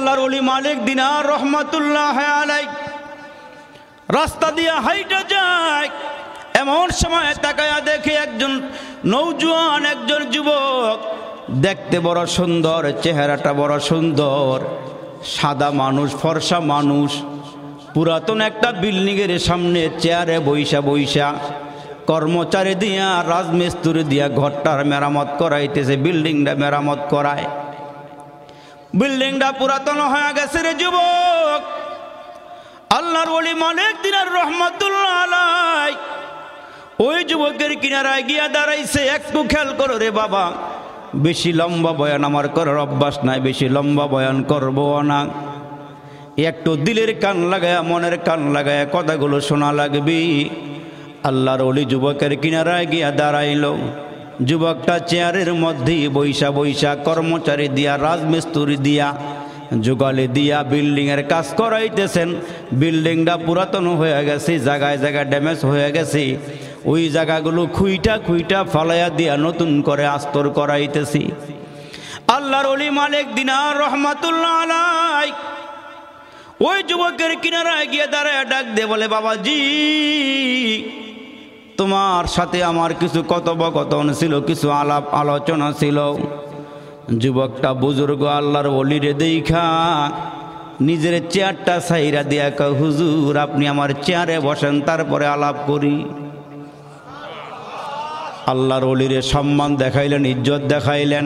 আল্লাহর ওলি মালিক দিনার রহমাতুল্লাহ আলাইহি রাস্তা দিয়ে হাইটা যায়। এমন সময় তাকায়া দেখে একজন নওজোয়ান, একজন যুবক, দেখতে বড় সুন্দর, চেহারাটা বড় সুন্দর, সাদা মানুষ, ফর্সা মানুষ, পুরাতন একটা বিল্ডিংয়ের সামনে চেয়ারে বইসা বইসা কর্মচারী দিয়া, রাজমিস্ত্রি দিয়া ঘরটার মেরামত করাইতেছে, বিল্ডিংটা মেরামত করায়। বিল্ডিংটা পুরাতন হয়ে গেছে রে যুবক। আল্লাহর ওলি মালিক দিনার রহমাতুল্লাহ আলাইহি ওই যুবকের কিনারায় গিয়া দাঁড়াইছে। একটু খেয়াল করো রে বাবা, বেশি লম্বা বয়ান আমার করার অভ্যাস নাই, বেশি লম্বা বয়ান করবো না। একটু দিলের কান লাগায়া, মনের কান লাগায়া কথাগুলো শোনা লাগবে। আল্লাহর ওলি যুবকের কিনারায় গিয়া দাঁড়াইল। যুবকটা চেয়ারের মধ্যেই বৈশা বৈশা কর্মচারী দিয়া, রাজমিস্ত্রি দিয়া, যুগালি দিয়া বিল্ডিংয়ের কাজ করাইতেছেন। বিল্ডিংটা পুরাতন হয়ে গেছে, জায়গায় জায়গায় ড্যামেজ হয়ে গেছে। ওই জায়গাগুলো খুইটা খুইটা ফালাইয়া দিয়া নতুন করে আস্তর করাইতেছি। আল্লাহর ওলি মালিক দিনার রহমাতুল্লাহ আলাইহি ওই যুবকের কিনারায় গিয়ে দাঁড়ায় ডাক দিয়ে বলে, বাবাজি, তোমার সাথে আমার কিছু কথোপকথন ছিল, কিছু আলাপ আলোচনা ছিল। যুবকটা বুজুর্গ আল্লাহর ওলিরে দেখা নিজের চেয়ারটা সাইরা দিয়া কয়, হুজুর আপনি আমার চেয়ারে বসেন, তারপরে আলাপ করি। আল্লাহর ওলিরে সম্মান দেখাইলেন, ইজ্জত দেখাইলেন।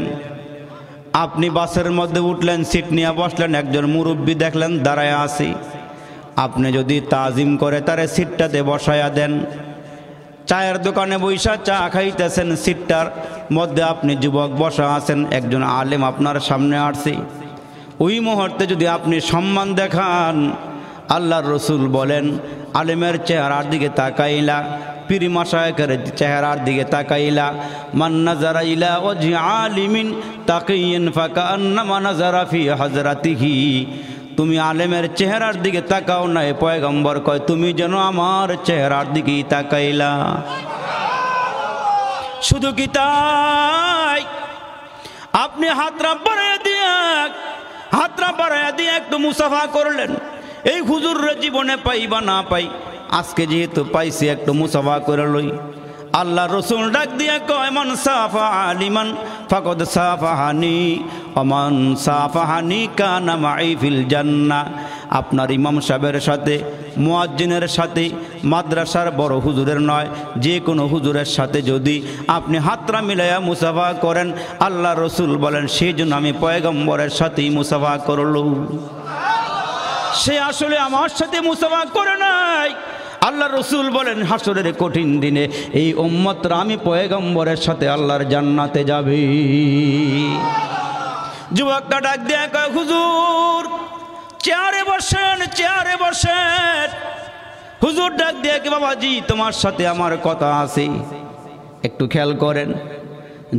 আপনি বাসের মধ্যে উঠলেন, সিট নিয়ে বসলেন, একজন মুরব্বী দেখলেন দাঁড়ায় আছি, আপনি যদি তাজিম করে তারে সিটটাতে বসায়া দেন। চায়ের দোকানে বৈশা চা খাইতেছেন, সিটটার মধ্যে আপনি যুবক বসা আছেন, একজন আলেম আপনার সামনে আসছে। ওই মুহূর্তে যদি আপনি সম্মান দেখান, আল্লাহর রসুল বলেন, আলেমের চেহারার দিকে তাকাইলা, পীর মাশায়েখের চেহারার দিকে তাকাইলা, মান নাযারা ইলা ওয়াজহি আলিমিন তাকিয়্যিন ফাকান্নামা নাযারা ফি হযরাতিহি। তুমি আলেমের চেহারার দিকে তাকাও না, পয়গম্বর কয় তুমি যেন আমার চেহারার দিকেই তাকাইলা। শুধু কি তাই, আপনি হাতটা বাড়াইয়া দিয়ে একটু মুসাফা করলেন। এই হুজুরের জীবনে পাই বা না পাই, আজকে যেহেতু পাইছি একটু মুসাফা করে লই। আল্লাহ রসুল ডাক দিয়া কয়, মান সাফা আলিমান ফাকাদ সাফাহানি ওমান সাফাহানি কানা মাই ফিল জান্নাহ। আপনার ইমাম সাহেবের সাথে, মুয়াজ্জিনের সাথে, মাদ্রাসার বড় হুজুরের নয়, যে কোনো হুজুরের সাথে যদি আপনি হাতরা মিলাইয়া মুসাফা করেন, আল্লাহ রসুল বলেন সেই জন্য আমি পয়গম্বরের সাথেই মুসাফা করল। সে আসলে আমার সাথে মুসাফা করে নাই। আল্লাহ রসুল বলেন হাসরের কঠিন দিনে এই উম্মতরা আমি পয়গম্বরের সাথে আল্লাহর জান্নাতে যাবে। যুবকটা ডাক দিয়ে কয়, হুজুর চেয়ারে বসেন, চেয়ারে বসেন। হুজুর ডাক দিয়ে কে, বাবাজি তোমার সাথে আমার কথা আছে, একটু খেয়াল করেন।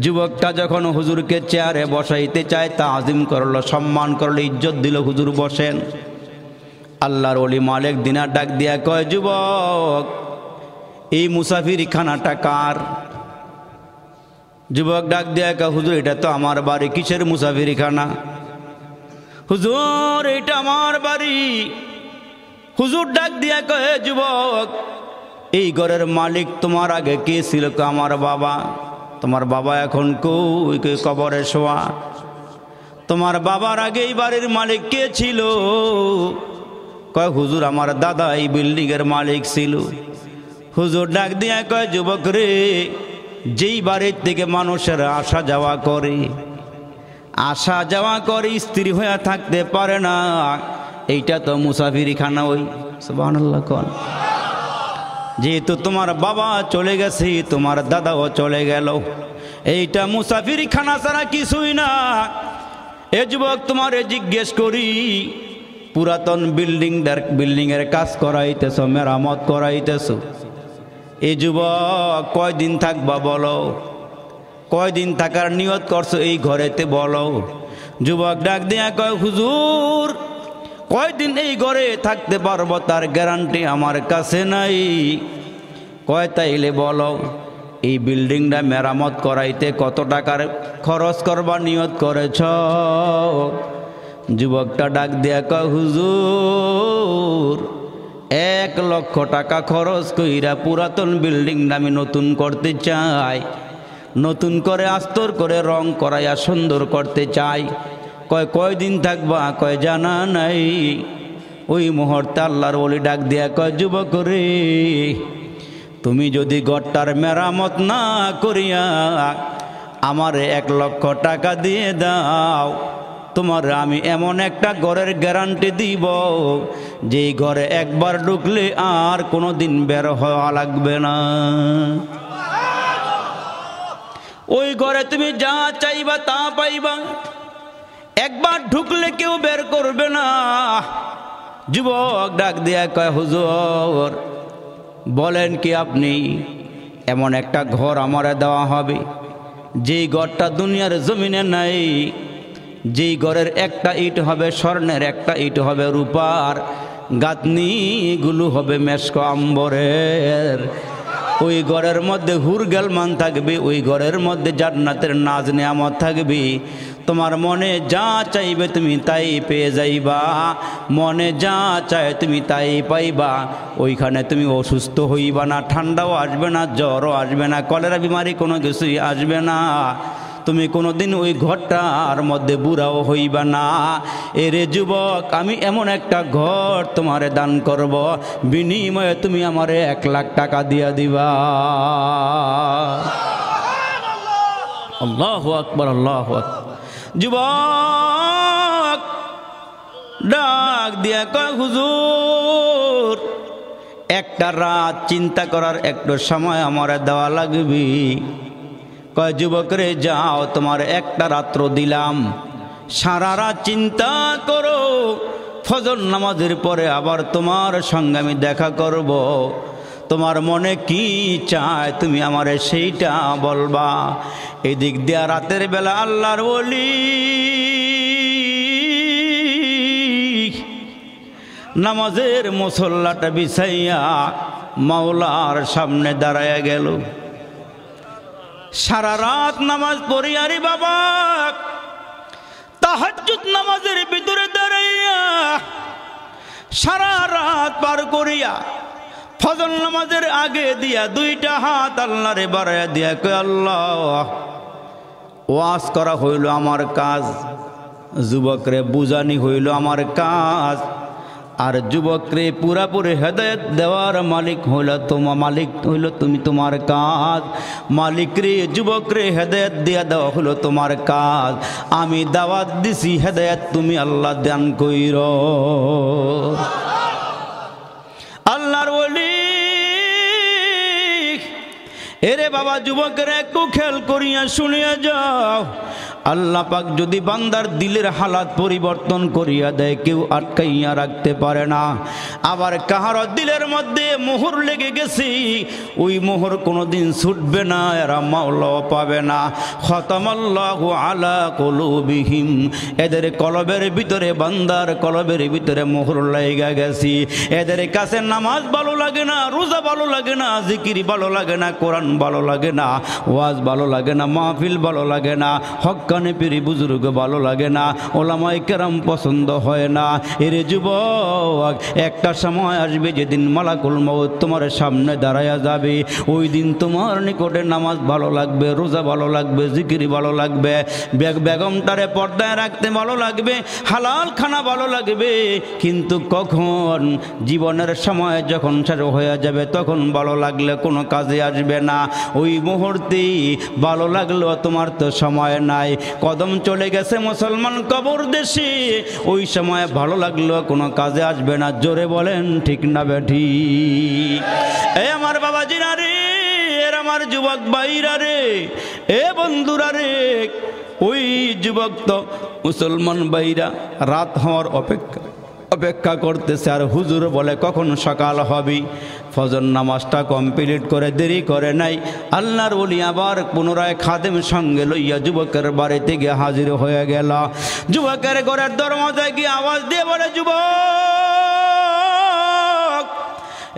যুবকটা যখন হুজুরকে চেয়ারে বসাইতে চায়, তাজিম করলো, সম্মান করলো, ইজ্জত দিল, হুজুর বসেন। আল্লাহর ওলি মালিক দিনার ডাক দিয়া কয়, যুবক এই মুসাফির খানাটা কার? যুবক ডাক দিয়া কয়, হুজুর এটা তো আমার বাড়ি। কিসের মুসাফির খানা? হুজুর এটা আমার বাড়ি। হুজুর ডাক দিয়া কয়, যুবক এই ঘরের মালিক তোমার আগে কে ছিল? আমার বাবা। তোমার বাবা এখন কই? কবরে শোয়া। তোমার বাবার আগে এই বাড়ির মালিক কে ছিল? কয় হুজুর আমার দাদা এই বিল্ডিংয়ের মালিক ছিল। হুজুর ডাক দিয়া কয়, যুবক রে, যেই বাড়ির থেকে মানুষের আসা যাওয়া করে, স্ত্রী হয়ে থাকতে পারে না, এইটা তো মুসাফির খানা। ওই সুবহানাল্লাহ কোন। যেহেতু তোমার বাবা চলে গেছে, তোমার দাদাও চলে গেল, এইটা মুসাফির খানা ছাড়া কিছুই না। এ যুবক তোমারে জিজ্ঞেস করি, পুরাতন বিল্ডিংয়ের কাজ করাইতেছ, মেরামত করাইতেছ, এই যুবক কয়দিন থাকবা বলো? কয়দিন থাকার নিয়ত করছো এই ঘরেতে বলো? যুবক ডাক দিয়া কয়, হুজুর কয়দিন এই ঘরে থাকতে পারবো তার গ্যারান্টি আমার কাছে নাই। কয় তাইলে বলো, এই বিল্ডিংটা মেরামত করাইতে কত টাকার খরচ করবা নিয়ত করেছ? যুবকটা ডাক দিয়া কয় হুজুর 1 লক্ষ টাকা খরচ কইরা পুরাতন বিল্ডিং আমি নতুন করতে চাই, নতুন করে আস্তর করে রং করাইয়া সুন্দর করতে চাই। কয়দিন থাকবা? কয় জানা নাই। ওই মুহূর্তে আল্লাহর ওলি ডাক দিয়া কয় যুবক রে, তুমি যদি ঘরটার মেরামত না করিয়া আমার 1 লক্ষ টাকা দিয়ে দাও, তোমার আমি এমন একটা ঘরের গ্যারান্টি দিব যে ঘরে একবার ঢুকলে আর কোনো দিন বের হওয়া লাগবে না। ওই ঘরে তুমি যা চাইবা তা পাইবা, একবার ঢুকলে কেউ বের করবে না। যুবক ডাক দিয়া কয় হুজুর বলেন কি আপনি? এমন একটা ঘর আমারে দেওয়া হবে যেই ঘরটা দুনিয়ার জমিনে নাই, যেই ঘরের একটা ইট হবে স্বর্ণের, একটা ইট হবে রূপার, গাঁথনিগুলো হবে মেশক আম্বরের। ওই ঘরের মধ্যে হুরগেলমান থাকবে, ওই ঘরের মধ্যে জান্নাতের নাজ নেয়ামত থাকবে। তোমার মনে যা চাইবে তুমি তাই পেয়ে যাইবা, মনে যা চায় তুমি তাই পাইবা। ওইখানে তুমি অসুস্থ হইবা না, ঠান্ডাও আসবে না, জ্বরও আসবে না, কলেরা বিমারি কোনো কিছুই আসবে না। তুমি কোনোদিন ওই ঘরটার মধ্যে বুড়াও হইবা না। এরে যুবক, আমি এমন একটা ঘর তোমারে দান করব, বিনিময়ে তুমি আমারে 1 লাখ টাকা দিয়া দিবা। আল্লাহু আকবার, আল্লাহু আকবার। যুবক ডাক দিয়া কয় হুজুর একটা রাত চিন্তা করার একটু সময় আমারে দেওয়া লাগবে। কয় যুবক রে যাও, তোমার একটা রাত্র দিলাম, সারা রাত চিন্তা করো, ফজর নামাজের পরে আবার তোমার সঙ্গে আমি দেখা করব। তোমার মনে কি চায় তুমি আমারে সেইটা বলবা। এদিক দিয়া রাতের বেলা আল্লাহর ওলি নামাজের মুসল্লাটা বিছাইয়া মাওলার সামনে দাঁড়ায়া গেল। সারা রাত নামাজ পড়িয়া রে বাবা, তাহাজ্জুদ নামাজের ভিতরে দাঁড়াইয়া সারা রাত পার করিয়া ফজর নামাজের আগে দিয়া 2টা হাত আল্লাহরে বাড়াইয়া দিয়া কয় আল্লাহ, ওয়াজ করা হইল আমার কাজ, যুবকরে বুঝানি হইল আমার কাজ, আর যুবকরে পুরাপুরি হেদায়েত দেওয়ার মালিক হইল তুমি, তোমার কাজ। মালিক রে যুবকরে হেদায়েত দিয়া দেওয়া হলো তোমার কাজ। আমি দাওয়াত দিছি, হেদায়েত তুমি আল্লাহ দান কইর। আল্লাহর ওলি এরে বাবা, যুবকের একটু খেয়াল করিয়া শুনিয়া যাও। আল্লাহ পাক যদি বান্দার দিলের হালাত পরিবর্তন করিয়া দেয়, কেউ আটকাইয়া রাখতে পারে না। আবার কাহারো দিলের মধ্যে মোহর লেগে গেছে, ওই মোহর কোনোদিন ছুটবে না, এরা মাওলাও পাবে না। খতামাল্লাহু আলা কুলুবিহিম, এদের কলবের ভিতরে, বান্দার কলবের ভিতরে মোহর লাগা গেছে। এদের কাছে নামাজ ভালো লাগে না, রোজা ভালো লাগে না, জিকির ভালো লাগে না, কোরআন ভালো লাগে না, ওয়াজ ভালো লাগে না, মাহফিল ভালো লাগে না, হক্কানি পীরি বুজুর্গ ভালো লাগে না, ওলামায়ে কেরাম পছন্দ হয় না। এরে যুবক, একটা সময় আসবে যেদিন মালাকুল মউত তোমার সামনে দাঁড়ায়া যাবে। ওই দিন তোমার নিকটে নামাজ ভালো লাগবে, রোজা ভালো লাগবে, জিকির ভালো লাগবে, বেগমটারে পর্দায় রাখতে ভালো লাগবে, হালাল খানা ভালো লাগবে। কিন্তু কখন জীবনের সময় যখন শেষ হয়ে যাবে, তখন ভালো লাগলে কোনো কাজে আসবে না। ওই মুহূর্তে ভালো লাগলেও তোমার তো সময় নাই, কদম চলে গেছে মুসলমান কবর দেশে। ওই সময় ভালো লাগলেও কোনো কাজে আসবে না। জোরে বলেন ঠিক না বেঠি? এই আমার বাবাজিরা রে, এর আমার যুবক ভাইরা রে, এ বন্ধুরা রে, ওই যুবক তো মুসলমান ভাইরা রাত হওয়ার অপেক্ষা করতেছে। আর হুজুর বলে কখন সকাল হবে। ফজর নামাজটা কমপ্লিট করে দেরি করে নাই, আল্লাহর ওলি আবার পুনরায় খাদেম সঙ্গে লইয়া যুবকের বাড়িতে গিয়ে হাজির হয়ে গেল। যুবকের ঘরের দরওয়াজায় গিয়ে আওয়াজ দিয়ে বলে, যুবক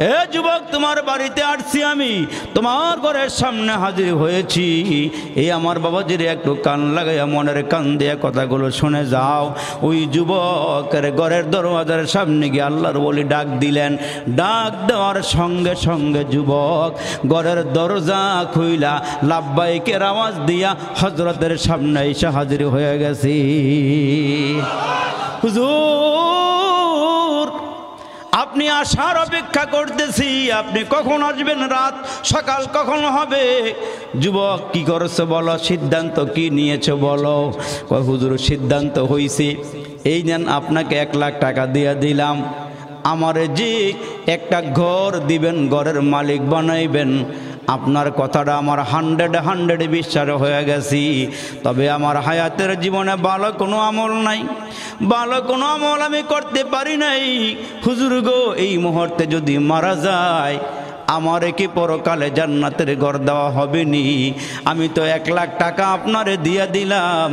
এ যুবক, তোমার বাড়িতে আসছি আমি, তোমার ঘরের সামনে হাজির হয়েছি। এই আমার বাবাজির একটু কান লাগাইয়া মনের কান দিয়া কথাগুলো শুনে যাও। ওই যুবকের ঘরের দরওয়াজার সামনে গিয়ে আল্লাহর ওলি ডাক দিলেন। ডাক দেওয়ার সঙ্গে সঙ্গে যুবক ঘরের দরজা খুইলা লাব্বাইকের আওয়াজ দিয়া হযরতের সামনে এসে হাজির হয়ে গেছি। হুজুর, আপনি আসার অপেক্ষা করতেছি, আপনি কখন আসবেন, রাত সকাল কখন হবে? যুবক, কি করছো বলো, সিদ্ধান্ত কি নিয়েছো বলো? কয় হুজুর, সিদ্ধান্ত হইছে, এই নেন আপনাকে 1 লাখ টাকা দিয়ে দিলাম, আমারে যে একটা ঘর দিবেন, ঘরের মালিক বানাইবেন। আপনার কথাটা আমার 100 বিশ্বাস হয়ে গেছি। তবে আমার হায়াতের জীবনে ভালো কোনো আমল নাই, ভালো কোনো আমল আমি করতে পারি নাই। হুজুর গো, এই মুহূর্তে যদি মারা যায় আমারে কি পরকালে জান্নাতের ঘর দেওয়া হবে নি? আমি তো 1 লাখ টাকা আপনারে দিয়ে দিলাম।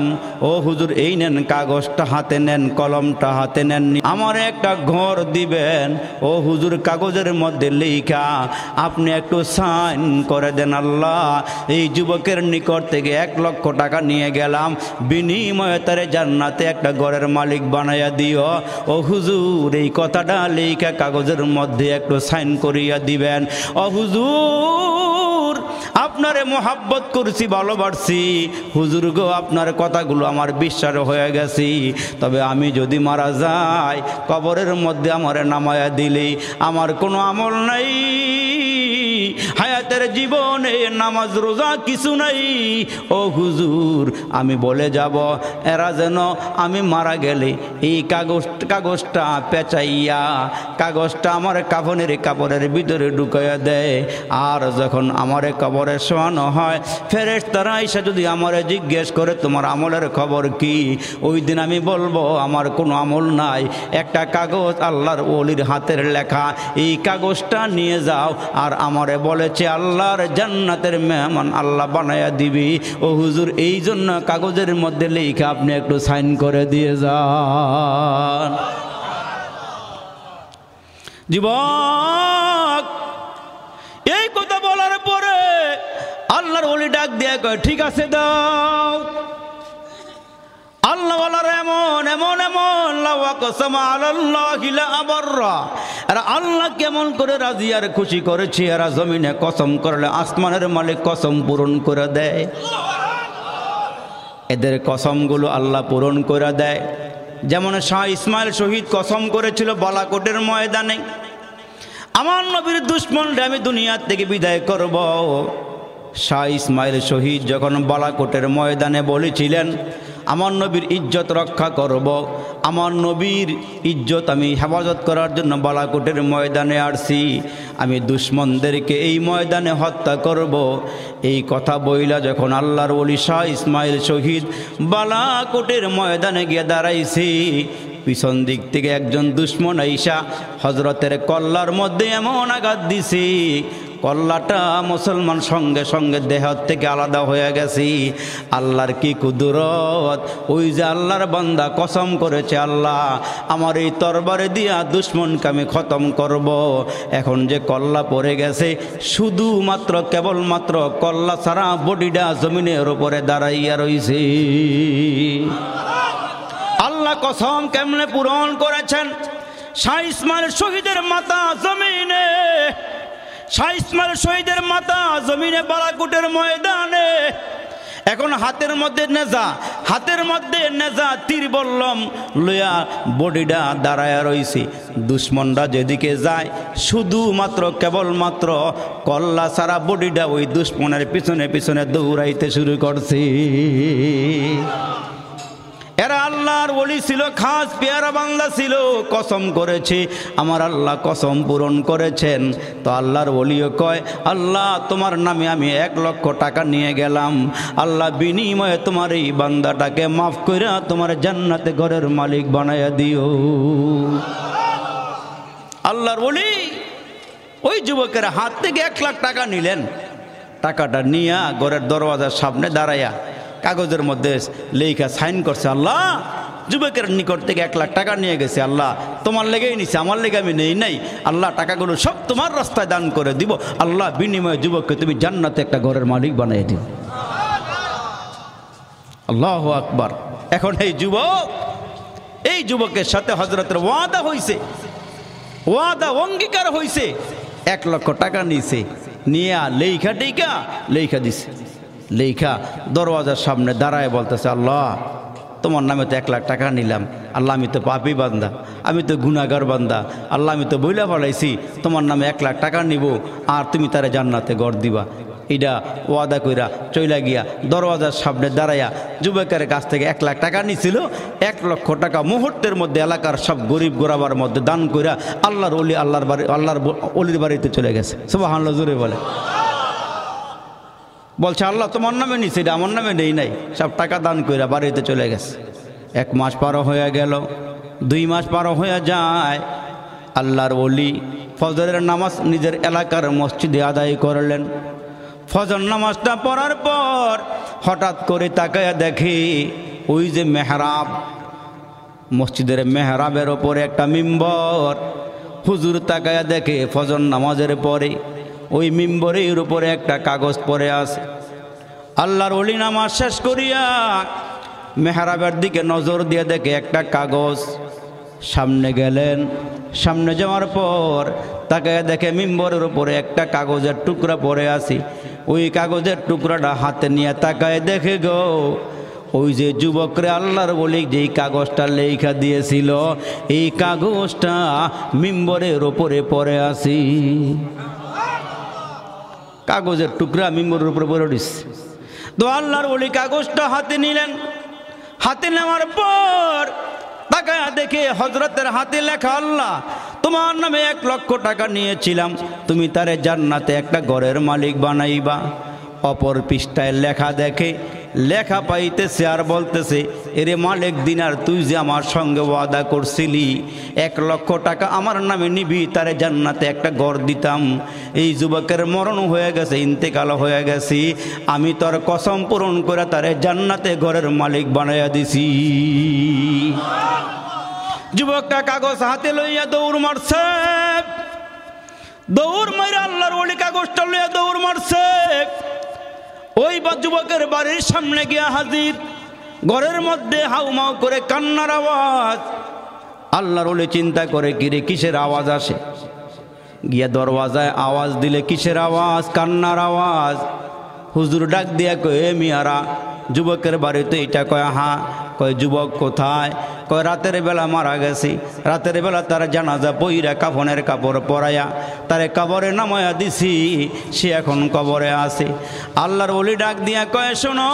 ও হুজুর, এই নেন কাগজটা হাতে নেন, কলমটা হাতে নেন, আমার একটা ঘর দিবেন। ও হুজুর, কাগজের মধ্যে লেখা আপনি একটু সাইন করে দেন। আল্লাহ, এই যুবকের নিকট থেকে 1 লক্ষ টাকা নিয়ে গেলাম, বিনিময়ে তারে জান্নাতে একটা ঘরের মালিক বানাইয়া দিও। ও হুজুর, এই কথাটা লেখা কাগজের মধ্যে একটু সাইন করিয়া দিবেন। ও হুজুর, আপনারে মোহাব্বত করছি, ভালোবাসছি। হুজুর গো, আপনার কথাগুলো আমার বিশ্বাস হয়ে গেছি। তবে আমি যদি মারা যাই, কবরের মধ্যে আমারে নামায়া দিলে আমার কোনো আমল নাই, হায়াতের জীবনে নামাজ রোজা কিছু নাই। ও হুজুর, আমি বলে যাব, এরা যেন আমি মারা গেলে এই কাগজটা পেঁচাইয়া কাগজটা আমার কাপড়ের ভিতরে ঢুকাইয়া দেয়। আর যখন আমারে কবরে শোয়ানো হয়, ফেরেশতারা এসে যদি আমারে জিজ্ঞেস করে তোমার আমলের খবর কি, ওই দিন আমি বলবো আমার কোনো আমল নাই, একটা কাগজ আল্লাহর ওলির হাতের লেখা, এই কাগজটা নিয়ে যাও আর আমারে বলেছে আল্লাহর জান্নাতের মেহমান আল্লাহ বানায়া দিবি। ও হুজুর, এই জন্য কাগজের মধ্যে লেখা আপনি একটু সাইন করে দিয়ে যান। যুবক, এই কথা বলার পরে আল্লাহর ওলি ডাক দিয়ে কয়, ঠিক আছে দাও। আল্লাহ ওয়ালার এমন এমন এমন আর আল্লাহ কেমন করে রাজি আর খুশি করেছি, এরা জমিনে কসম করলে আসমানের মালিক কসম পূরণ করে দেয়। এদের কসমগুলো আল্লাহ পূরণ করে দেয়। যেমন শাহ ইসমাইল শহীদ কসম করেছিল বালাকোটের ময়দানে, আমার নবীর দুশ্মনরে আমি দুনিয়ার থেকে বিদায় করব। শাহ ইসমাইল শহীদ যখন বালাকোটের ময়দানে বলেছিলেন আমার নবীর ইজ্জত রক্ষা করব, আমার নবীর ইজ্জত আমি হেফাজত করার জন্য বালাকোটের ময়দানে আসছি, আমি দুশ্মনদেরকে এই ময়দানে হত্যা করব, এই কথা বইলা যখন আল্লাহর ওলি শাহ ইসমাইল শহীদ বালাকোটের ময়দানে গিয়ে দাঁড়াইছি, পিছন দিক থেকে একজন দুশ্মন আইসা হজরতের কল্লার মধ্যে এমন আঘাত দিছি, কল্লাটা মুসলমান সঙ্গে সঙ্গে দেহ থেকে আলাদা হয়ে গেছি। আল্লাহর কি কুদরত! ওই যে আল্লাহর বান্দা কসম করেছে, আল্লাহ আমার এই তরবারে দিয়া দুশ্মনকে আমি খতম করব, এখন যে কল্লা পড়ে গেছে, শুধুমাত্র কেবলমাত্র কল্লা ছাড়া বডিটা জমিনের উপরে দাঁড়াইয়া রইছে। আল্লাহ কসম কেমনে পূরণ করেছেন! শাহ ইসমাইল শহীদের মাথা জমিনে, শাহ ইসমাইল শহীদের মাথা জমিনে বালাকোটের ময়দানে। এখন হাতের মধ্যে নেজা তীর বললাম লইয়া বডিটা দাঁড়ায়া রইছে। দুশ্মনরা যেদিকে যায় শুধুমাত্র কেবলমাত্র কল্লা সারা বডিটা ওই দুশ্মনের পিছনে পিছনে দৌড়াইতে শুরু করছে। এরা আল্লাহর ওলি ছিল, খাস পেয়ারা বান্দা ছিল, কসম করেছে, আমার আল্লাহ কসম পূরণ করেছেন। তো আল্লাহর ওলিও কয়, আল্লাহ তোমার নামে আমি 1 লক্ষ টাকা নিয়ে গেলাম, আল্লাহ বিনিময়ে তোমার এই বান্দাটাকে মাফ করে তোমার জান্নাতে ঘরের মালিক বানায়া দিও। আল্লাহর ওলি ওই যুবকের হাত থেকে 1 লাখ টাকা নিলেন, টাকাটা নিয়ে ঘরের দরওয়াজার সামনে দাঁড়াইয়া কাগজের মধ্যে লেখা সাইন করছে, আল্লাহ যুবকের নিকট থেকে 1 লাখ টাকা নিয়ে গেছে। আল্লাহ তোমার লেগেই নিছে, আমার লেগে আমি নেই নাই। আল্লাহ টাকাগুলো সব তোমার রাস্তায় দান করে দিব। আল্লাহ বিনিময়ে যুবককে তুমি জান্নাতে একটা ঘরের মালিক বানিয়ে দিও। আল্লাহু আকবার। এখন এই যুবকের সাথে হযরতের ওয়াদা হইছে, ওয়াদা অঙ্গীকার হইছে। 1 লক্ষ টাকা নিছে, নিয়ে লেখা দিছে। লেখা দরওয়াজার সামনে দাঁড়ায় বলতেছে, আল্লাহ তোমার নামে তো 1 লাখ টাকা নিলাম। আল্লাহ আমি তো পাপী বান্দা, আমি তো গুনাহগার বান্দা। আল্লাহ আমি তো বইলা ফেলাইছি তোমার নামে 1 লাখ টাকা নিব, আর তুমি তারে জান্নাতে ঘর দিবা। এটা ওয়াদা কইরা চইলা গিয়া দরওয়াজার সামনে দাঁড়াইয়া যুবকের কাছ থেকে 1 লাখ টাকা নিছিল। 1 লক্ষ টাকা মুহূর্তের মধ্যে এলাকার সব গরিব গোরাবার মধ্যে দান কইরা আল্লাহর অলির বাড়িতে চলে গেছে। সুবহানাল্লাহ, জোরে বলে। বলছে আল্লাহ তোমার নামে নিছে, এটা আমার নামে নেই নাই। সব টাকা দান কইরা বাড়িতে চলে গেছে। 1 মাস পার হয়ে গেল, 2 মাস পার হয়ে যায়। আল্লাহর ওলি ফজরের নামাজ নিজের এলাকার মসজিদে আদায় করলেন। ফজর নামাজটা পড়ার পর হঠাৎ করে তাকায়া দেখে ওই যে মেহরাব, মসজিদের মেহরাবের ওপরে একটা মিম্বর। হুজুর তাকায়া দেখে ফজর নামাজের পরে ওই মিম্বরের উপরে একটা কাগজ পড়ে আছে। আল্লাহর ওলি নামাজ শেষ করিয়া মেহরাবের দিকে নজর দিয়ে দেখে একটা কাগজ। সামনে গেলেন, সামনে যাওয়ার পর তাকায়া দেখে মিম্বরের উপরে একটা কাগজের টুকরা পড়ে আছে। ওই কাগজের টুকরাটা হাতে নিয়ে তাকায় দেখে গো, ওই যে যুবকরে আল্লাহর ওলি যেই কাগজটা লেখা দিয়েছিল, এই কাগজটা মিম্বরের উপরে পড়ে আছে। কাগজের টুকরা মিম্বরের উপরে পড়ে উঠছে। তো আল্লাহর ওলি কাগজটা হাতে নিলেন। হাতে নেওয়ার পর তাকায়া দেখে হযরতের হাতে লেখা, আল্লাহ তোমার নামে 1 লক্ষ টাকা নিয়েছিলাম, তুমি তারে জান্নাতে একটা ঘরের মালিক বানাইবা। অপর পৃষ্ঠায় লেখা দেখে, লেখা পাইতেছে আর বলতেছে, এরে মালিক দিনার, তুই যে আমার সঙ্গে ওয়াদা করছিলি 1 লক্ষ টাকা আমার নামে নিবি, তারে জান্নাতে একটা ঘর দিতাম। এই যুবকের মরণ হয়ে গেছে, ইন্তেকাল হয়ে গেছে, আমি তোর কসম পূরণ করে তারে জান্নাতে ঘরের মালিক বানাইয়া দিছি। যুবকটা কাগজ হাতে লইয়া দৌড় মারছে। দৌড় মাইরা আল্লাহর ওলি কাগজটা লইয়া দৌড় মারছে। ওই যুবকের বাড়ির সামনে গিয়া হাজির। ঘরের মধ্যে হাউমাউ করে কান্নার আওয়াজ। আল্লাহর ওলি চিন্তা করে, কিরে কিসের আওয়াজ আসে? গিয়া দরওয়াজায় আওয়াজ দিলে কিসের আওয়াজ? কান্নার আওয়াজ। হুজুর ডাক দিয়া কয়, এ মিয়ারা, যুবকের বাড়িতে এটা? কয় হ্যাঁ। কয় যুবক কোথায়? কয় রাতের বেলা মারা গেছি, রাতের বেলা তার জানাজা পইরা কাফনের কাপড় পরাইয়া তারে কবরে নামায়া দিছি, সে এখন কবরে আছে। আল্লাহর ওলি ডাক দিয়া কয়, শোনো,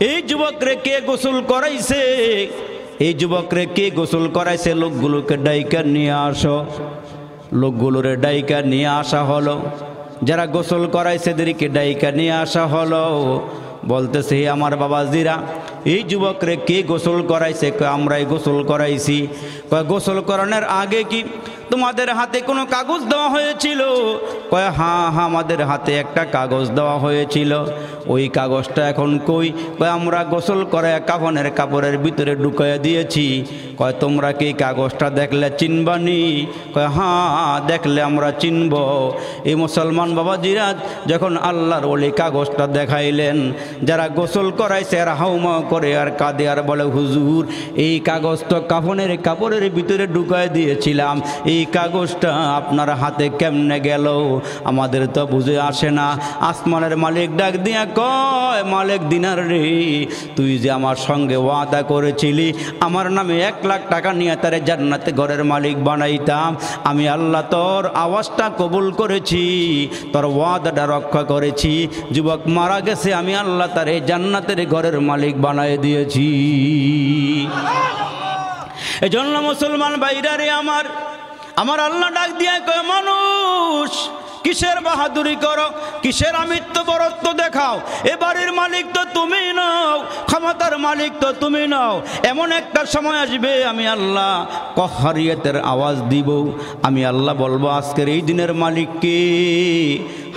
এই যুবকরে কে গোসল করাইছে? এই যুবকরে কে গোসল করাইছে? লোকগুলোকে ডাইকা নিয়ে আসো। লোকগুলোরে ডাইকা নিয়ে আসা হলো। যারা গোসল করাইছে এদেরকে ডাইকা নিয়ে আসা হলো। বলতেছে, আমার বাবাজিরা, এই যুবকরে কে গোসল করাইছে? আমরাই গোসল করাইছি। কয় গোসল করানোর আগে কি তোমাদের হাতে কোনো কাগজ দেওয়া হয়েছিল? কয় হ্যাঁ হ্যাঁ, আমাদের হাতে একটা কাগজ দেওয়া হয়েছিল। ওই কাগজটা এখন কই? কয় আমরা গোসল করে কাফনের কাপড়ের ভিতরে ঢুকাইয়া দিয়েছি। কয় তোমরা কি কাগজটা দেখলে চিনবানি? কয় হ্যাঁ, দেখলে আমরা চিনব। এই মুসলমান বাবাজিরা যখন আল্লাহর ওলি কাগজটা দেখাইলেন, যারা গোসল করাইছে আর হাউমা করে আর কাঁদে আর বলে, হুজুর এই কাগজ তো কাফনের কাপড়ের ভিতরে ঢুকাই দিয়েছিলাম, এই কাগজটা আপনার হাতে কেমনে গেল? আমাদের তো বুঝে আসে না। আসমানের মালিক ডাক দিয়া কয়, মালিক দিনার রে, তুই যে আমার সঙ্গে ওয়াদা করেছিলি আমার নামে 1 লাখ টাকা নিয়ে তারে জান্নাতে ঘরের মালিক বানাইতাম, আমি আল্লাহ তোর আওয়াজটা কবুল করেছি, তোর ওয়াদাটা রক্ষা করেছি। যুবক মারা গেছে, আমি আল্লাহ তারে জান্নাতের ঘরের মালিক বানাই দিয়েছি। এজন্য মুসলমান ভাইরা রে আমার আল্লাহ ডাক দিয়া কয়, মানুষ কিসের বাহাদুরি করো, কিসের আমিত্ব বরত্ব দেখাও? এ বাড়ির মালিক তো তুমি নাও, ক্ষমতার মালিক তো তুমি নাও। এমন একটা সময় আসবে আমি আল্লাহ কহারিয়তের আওয়াজ দিব। আমি আল্লাহ বলবো, আজকের এই দিনের মালিক কে?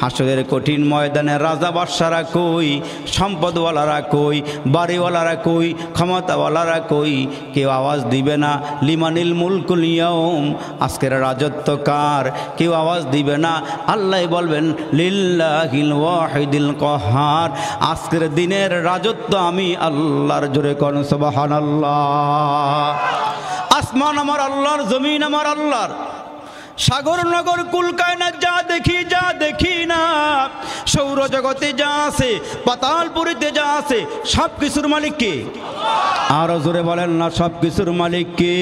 হাসরের কঠিন ময়দানে রাজা বাদশারা কই, সম্পদওয়ালারা কই, বাড়িওয়ালারা কই, ক্ষমতাওয়ালারা কই, কেউ আওয়াজ দিবে না। লিমানিল মুলকুল ইয়াউম, আজকের রাজত্ব কার? কেউ আওয়াজ দিবে না। আল্লাহ বলবেন লিল্লাহিল ওয়াহিদিল কাহ্হার, আজকের দিনের রাজত্ব আমি আল্লাহর। জোরে কোন সুবহানাল্লাহ। আসমান আমার আল্লাহর, জমিন আমার আল্লাহর, সাগর নগর কুল কায়নাত যা দেখি না, সৌরজগতে যা আছে, পাতালপুরীতে যা আছে, সব কিছুর মালিক কে? আরো জোরে বলেন না, সব কিছুর মালিক কে?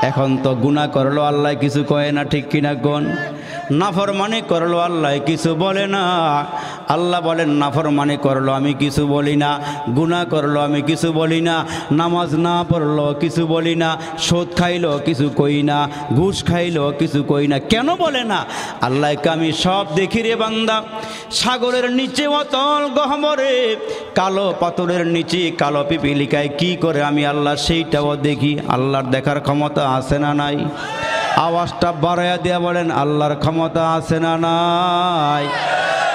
এখন তো গুনাহ করলো আল্লাহ কিছু কয় না, ঠিক কিনা কোন? নাফরমানি করলো আল্লাহ কিছু বলে না। আল্লাহ বলেন নাফরমানি করলো আমি কিছু বলি না, গুনাহ করলো আমি কিছু বলি না, নামাজ না পড়লো কিছু বলি না, সুদ খাইলো কিছু কই না, ঘুষ খাইলো কিছু কই না। কেন বলে না? আল্লাহকে আমি সব দেখি রে বান্দা। সাগরের নিচে অতল গহ্বরে কালো পাথরের নিচে কালো পিপিলিকায় কি করে আমি আল্লাহ সেইটাও দেখি। আল্লাহর দেখার ক্ষমতা আছে না নাই? আওয়াজটা বাড়াইয়া দিয়া বলেন আল্লাহর ক্ষমতা আছে না নাই?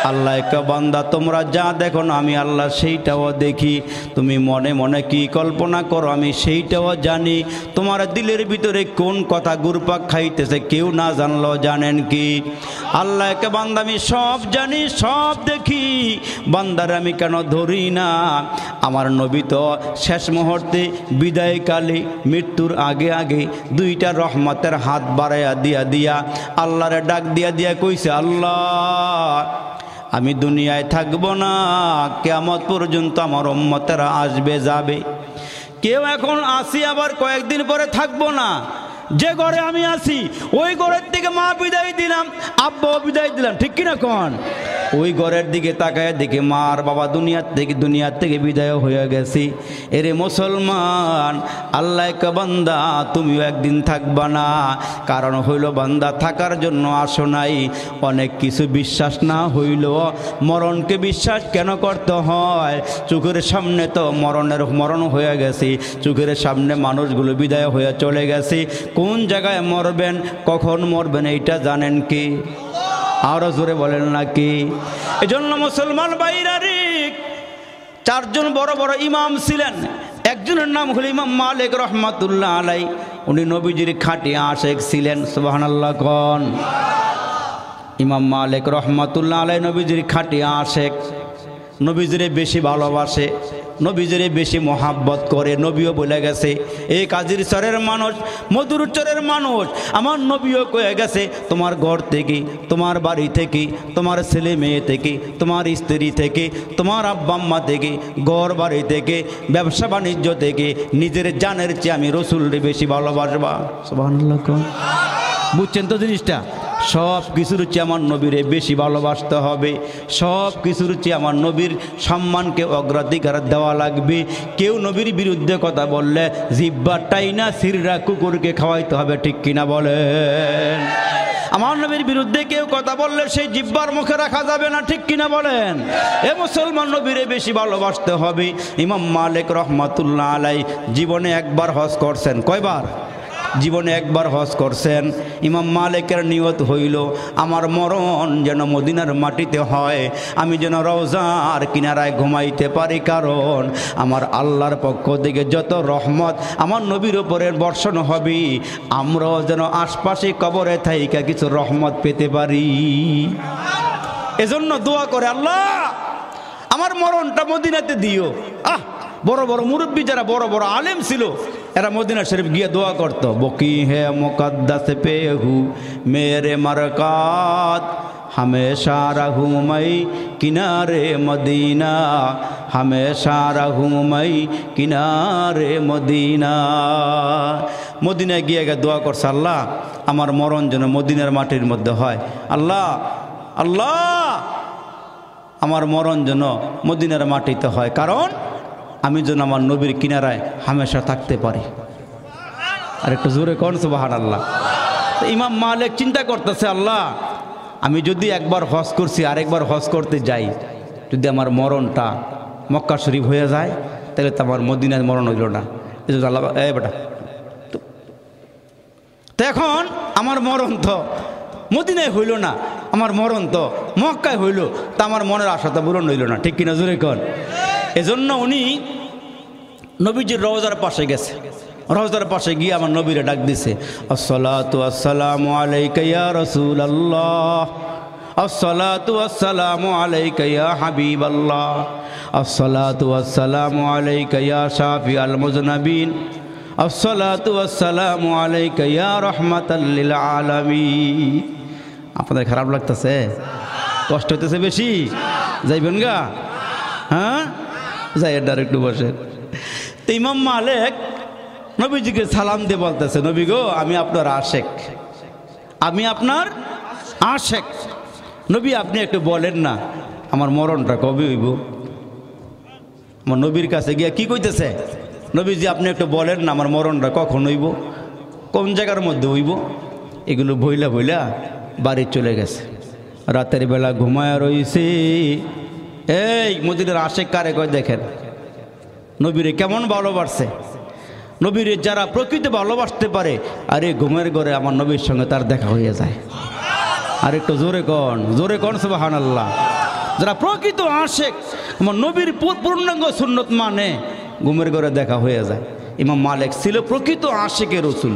আল্লাহ কে বান্দা তোমরা যা দেখো না আমি আল্লাহ সেইটাও দেখি। তুমি মনে মনে কি কল্পনা করো আমি সেইটাও জানি। তোমার দিলের ভিতরে কোন কথা ঘুরপাক খাইতেছে কেউ না জানলেও জানেন কি? আল্লাহ কে বান্দা আমি সব জানি, সব দেখি। বান্দার আমি কেন ধরি না? আমার নবী তো শেষ মুহূর্তে বিদায়কালে মৃত্যুর আগে আগে দুইটা রহমতের হাত বাড়াইয়া দিয়া আল্লাহরে ডাক দিয়া কইছে, আল্লাহ আমি দুনিয়ায় থাকবো না, কিয়ামত পর্যন্ত আমার উম্মতেরা আসবে যাবে। কেউ এখন আসি আবার কয়েকদিন পরে থাকবো না। যে ঘরে আমি আছি ওই ঘরের থেকে মা বিদায় দিলাম, আব্বাও বিদায় দিলাম, ঠিক কিনা কোন? ওই ঘরের দিকে তাকায় দেখে মা আর বাবা দুনিয়ার থেকে বিদায় হয়ে গেছি। এরে মুসলমান, আল্লাহ কে বান্দা তুমিও একদিন থাকবা না। কারণ হইল বান্দা থাকার জন্য আসো নাই। অনেক কিছু বিশ্বাস না হইল মরণকে বিশ্বাস কেন করতে হয়? চোখের সামনে তো মরণ হয়ে গেছে, চোখের সামনে মানুষগুলো বিদায় হয়ে চলে গেছে। কোন জায়গায় মরবেন, কখন মরবেন এইটা জানেন কি? আরো জোরে বলেন নাকি? এজন্য মুসলমান ভাইরা রে, চারজন বড় বড় ইমাম ছিলেন। একজনের নাম হলো ইমাম মালিক রহমাতুল্লাহ আলাই। উনি নবীজির খাঁটি আশেক ছিলেন। সুবহানাল্লাহ কোন? ইমাম মালিক রহমাতুল্লাহ আলাই নবীজির খাঁটি আশেক, নবীজিরে বেশি ভালোবাসে, নবীজিরে বেশি মোহাব্বত করে। নবীও বলে গেছে, এই কাজির চরের মানুষ, মধুর চরের মানুষ, আমার নবীও কয়ে গেছে তোমার ঘর থেকে, তোমার বাড়ি থেকে, তোমার ছেলে মেয়ে থেকে, তোমার স্ত্রী থেকে, তোমার আব্বা আম্মা থেকে, ঘর বাড়ি থেকে, ব্যবসা বাণিজ্য থেকে, নিজের জানের চেয়ে আমি রসুলরে বেশি ভালোবাসবা। সুবহানাল্লাহ। বুঝছেন তো জিনিসটা? সব কিছুর চেয়ে আমার নবীরে বেশি ভালোবাসতে হবে। সব কিছুর চেয়ে আমার নবীর সম্মানকে অগ্রাধিকার দেওয়া লাগবে। কেউ নবীর বিরুদ্ধে কথা বললে জিহ্বাটাই না সিররা কুকুরকে খাওয়াইতে হবে, ঠিক কিনা বলেন? আমার নবীর বিরুদ্ধে কেউ কথা বললে সেই জিহ্বার মুখে রাখা যাবে না, ঠিক কিনা বলেন? এ মুসলমান নবীরে বেশি ভালোবাসতে হবে। ইমাম মালিক রহমাতুল্লাহ আলাই জীবনে একবার হজ করছেন। কয়বার? জীবনে একবার হজ করছেন। ইমাম মালিকের নিয়ত হইল আমার মরণ যেন মদিনার মাটিতে হয়, আমি যেন রওজার কিনারায় ঘুমাইতে পারি। কারণ আমার আল্লাহর পক্ষ থেকে যত রহমত আমার নবীর উপরে বর্ষণ হবে, আমরাও যেন আশপাশে কবরে থাইকা কিছু রহমত পেতে পারি। এজন্য দোয়া করে, আল্লাহ আমার মরণটা মদিনাতে দিও। বড় বড় মুরব্বী যারা বড় বড় আলেম ছিল এরা মদিনা শরীফ গিয়ে দোয়া করতো, বকি হে মুকদ্দাস পে হু মেরে মারকাত हमेशा रहूँ मैं किनारे मदीना, हमेशा रहूँ मैं किनारे मदीना। মদিনায় গিয়ে দোয়া করছে, আল্লাহ আমার মরণ যেন মদিনার মাটির মধ্যে হয়। আল্লাহ আল্লাহ আমার মরণ যেন মদিনার মাটিতে হয়, কারণ আমি যেন আমার নবীর কিনারায় হামেশা থাকতে পারি। আর একটু জোরে কোন সুবহানাল্লাহ। তো ইমাম মালিক চিন্তা করতেছে, আল্লাহ আমি যদি একবার হজ করছি আরেকবার হজ করতে যাই, যদি আমার মরণটা মক্কা শরীফ হয়ে যায় তাহলে তো আমার মদিনায় মরণ হইল না। এই যে আল্লাহ বেটা, তো এখন আমার মরণ তো মদিনায় হইল না, আমার মরণ তো মক্কায় হইল, তা আমার মনের আশা তো পূরণ হইল না, ঠিক কিনা জোরে কন? এজন্য উনি নবীজির রওজার পাশে গেছে, রওজার পাশে গিয়ে আমার নবীরে ডাক দিছে, আসসালাতু আসসালামু আলাইকা ইয়া রাসূলুল্লাহ, আসসালাতু আসসালামু আলাইকা ইয়া হাবিবাল্লাহ, আসসালাতু আসসালামু আলাইকা ইয়া শাফিআল মুযনিবিন, আসসালাতু আসসালামু আলাইকা ইয়া রাহমাতাল লিল আলামিন। আপনাদের খারাপ লাগতেছে? কষ্ট হইতেছে বেশি? যাইবেন গা? হ্যাঁ, যাই ডাইরেক্ট বসে। তো ইমাম মালিক নবীজিকে সালাম দিয়ে বলতেছে, নবী গো, আমি আপনার আশেক, আমি আপনার আশেক। নবী আপনি একটু বলেন না আমার মরণটা কবে হইব? আমার নবীর কাছে গিয়া কি কইতেছে, নবীজি আপনি একটু বলেন না আমার মরণটা কখন হইব, কোন জায়গার মধ্যে হইব? এগুলো ভইলা ভইলা বাড়ি চলে গেছে। রাতের বেলা ঘুমায়া রইছে। এই মদিনার আশেক কারে কয় দেখেন, নবীরে কেমন ভালোবাসছে। নবীরে যারা প্রকৃত ভালোবাসতে পারে, আর এই ঘুমের ঘরে আমার নবীর সঙ্গে তার দেখা হয়ে যায়। আর একটু জোরে কন, জোরে কন সুবহানাল্লাহ। যারা প্রকৃত আশেক, আমার নবীর পূর্ণাঙ্গ সুন্নত মানে, ঘুমের ঘরে দেখা হয়ে যায়। ইমাম মালিক ছিল প্রকৃত আশেকের রাসূল,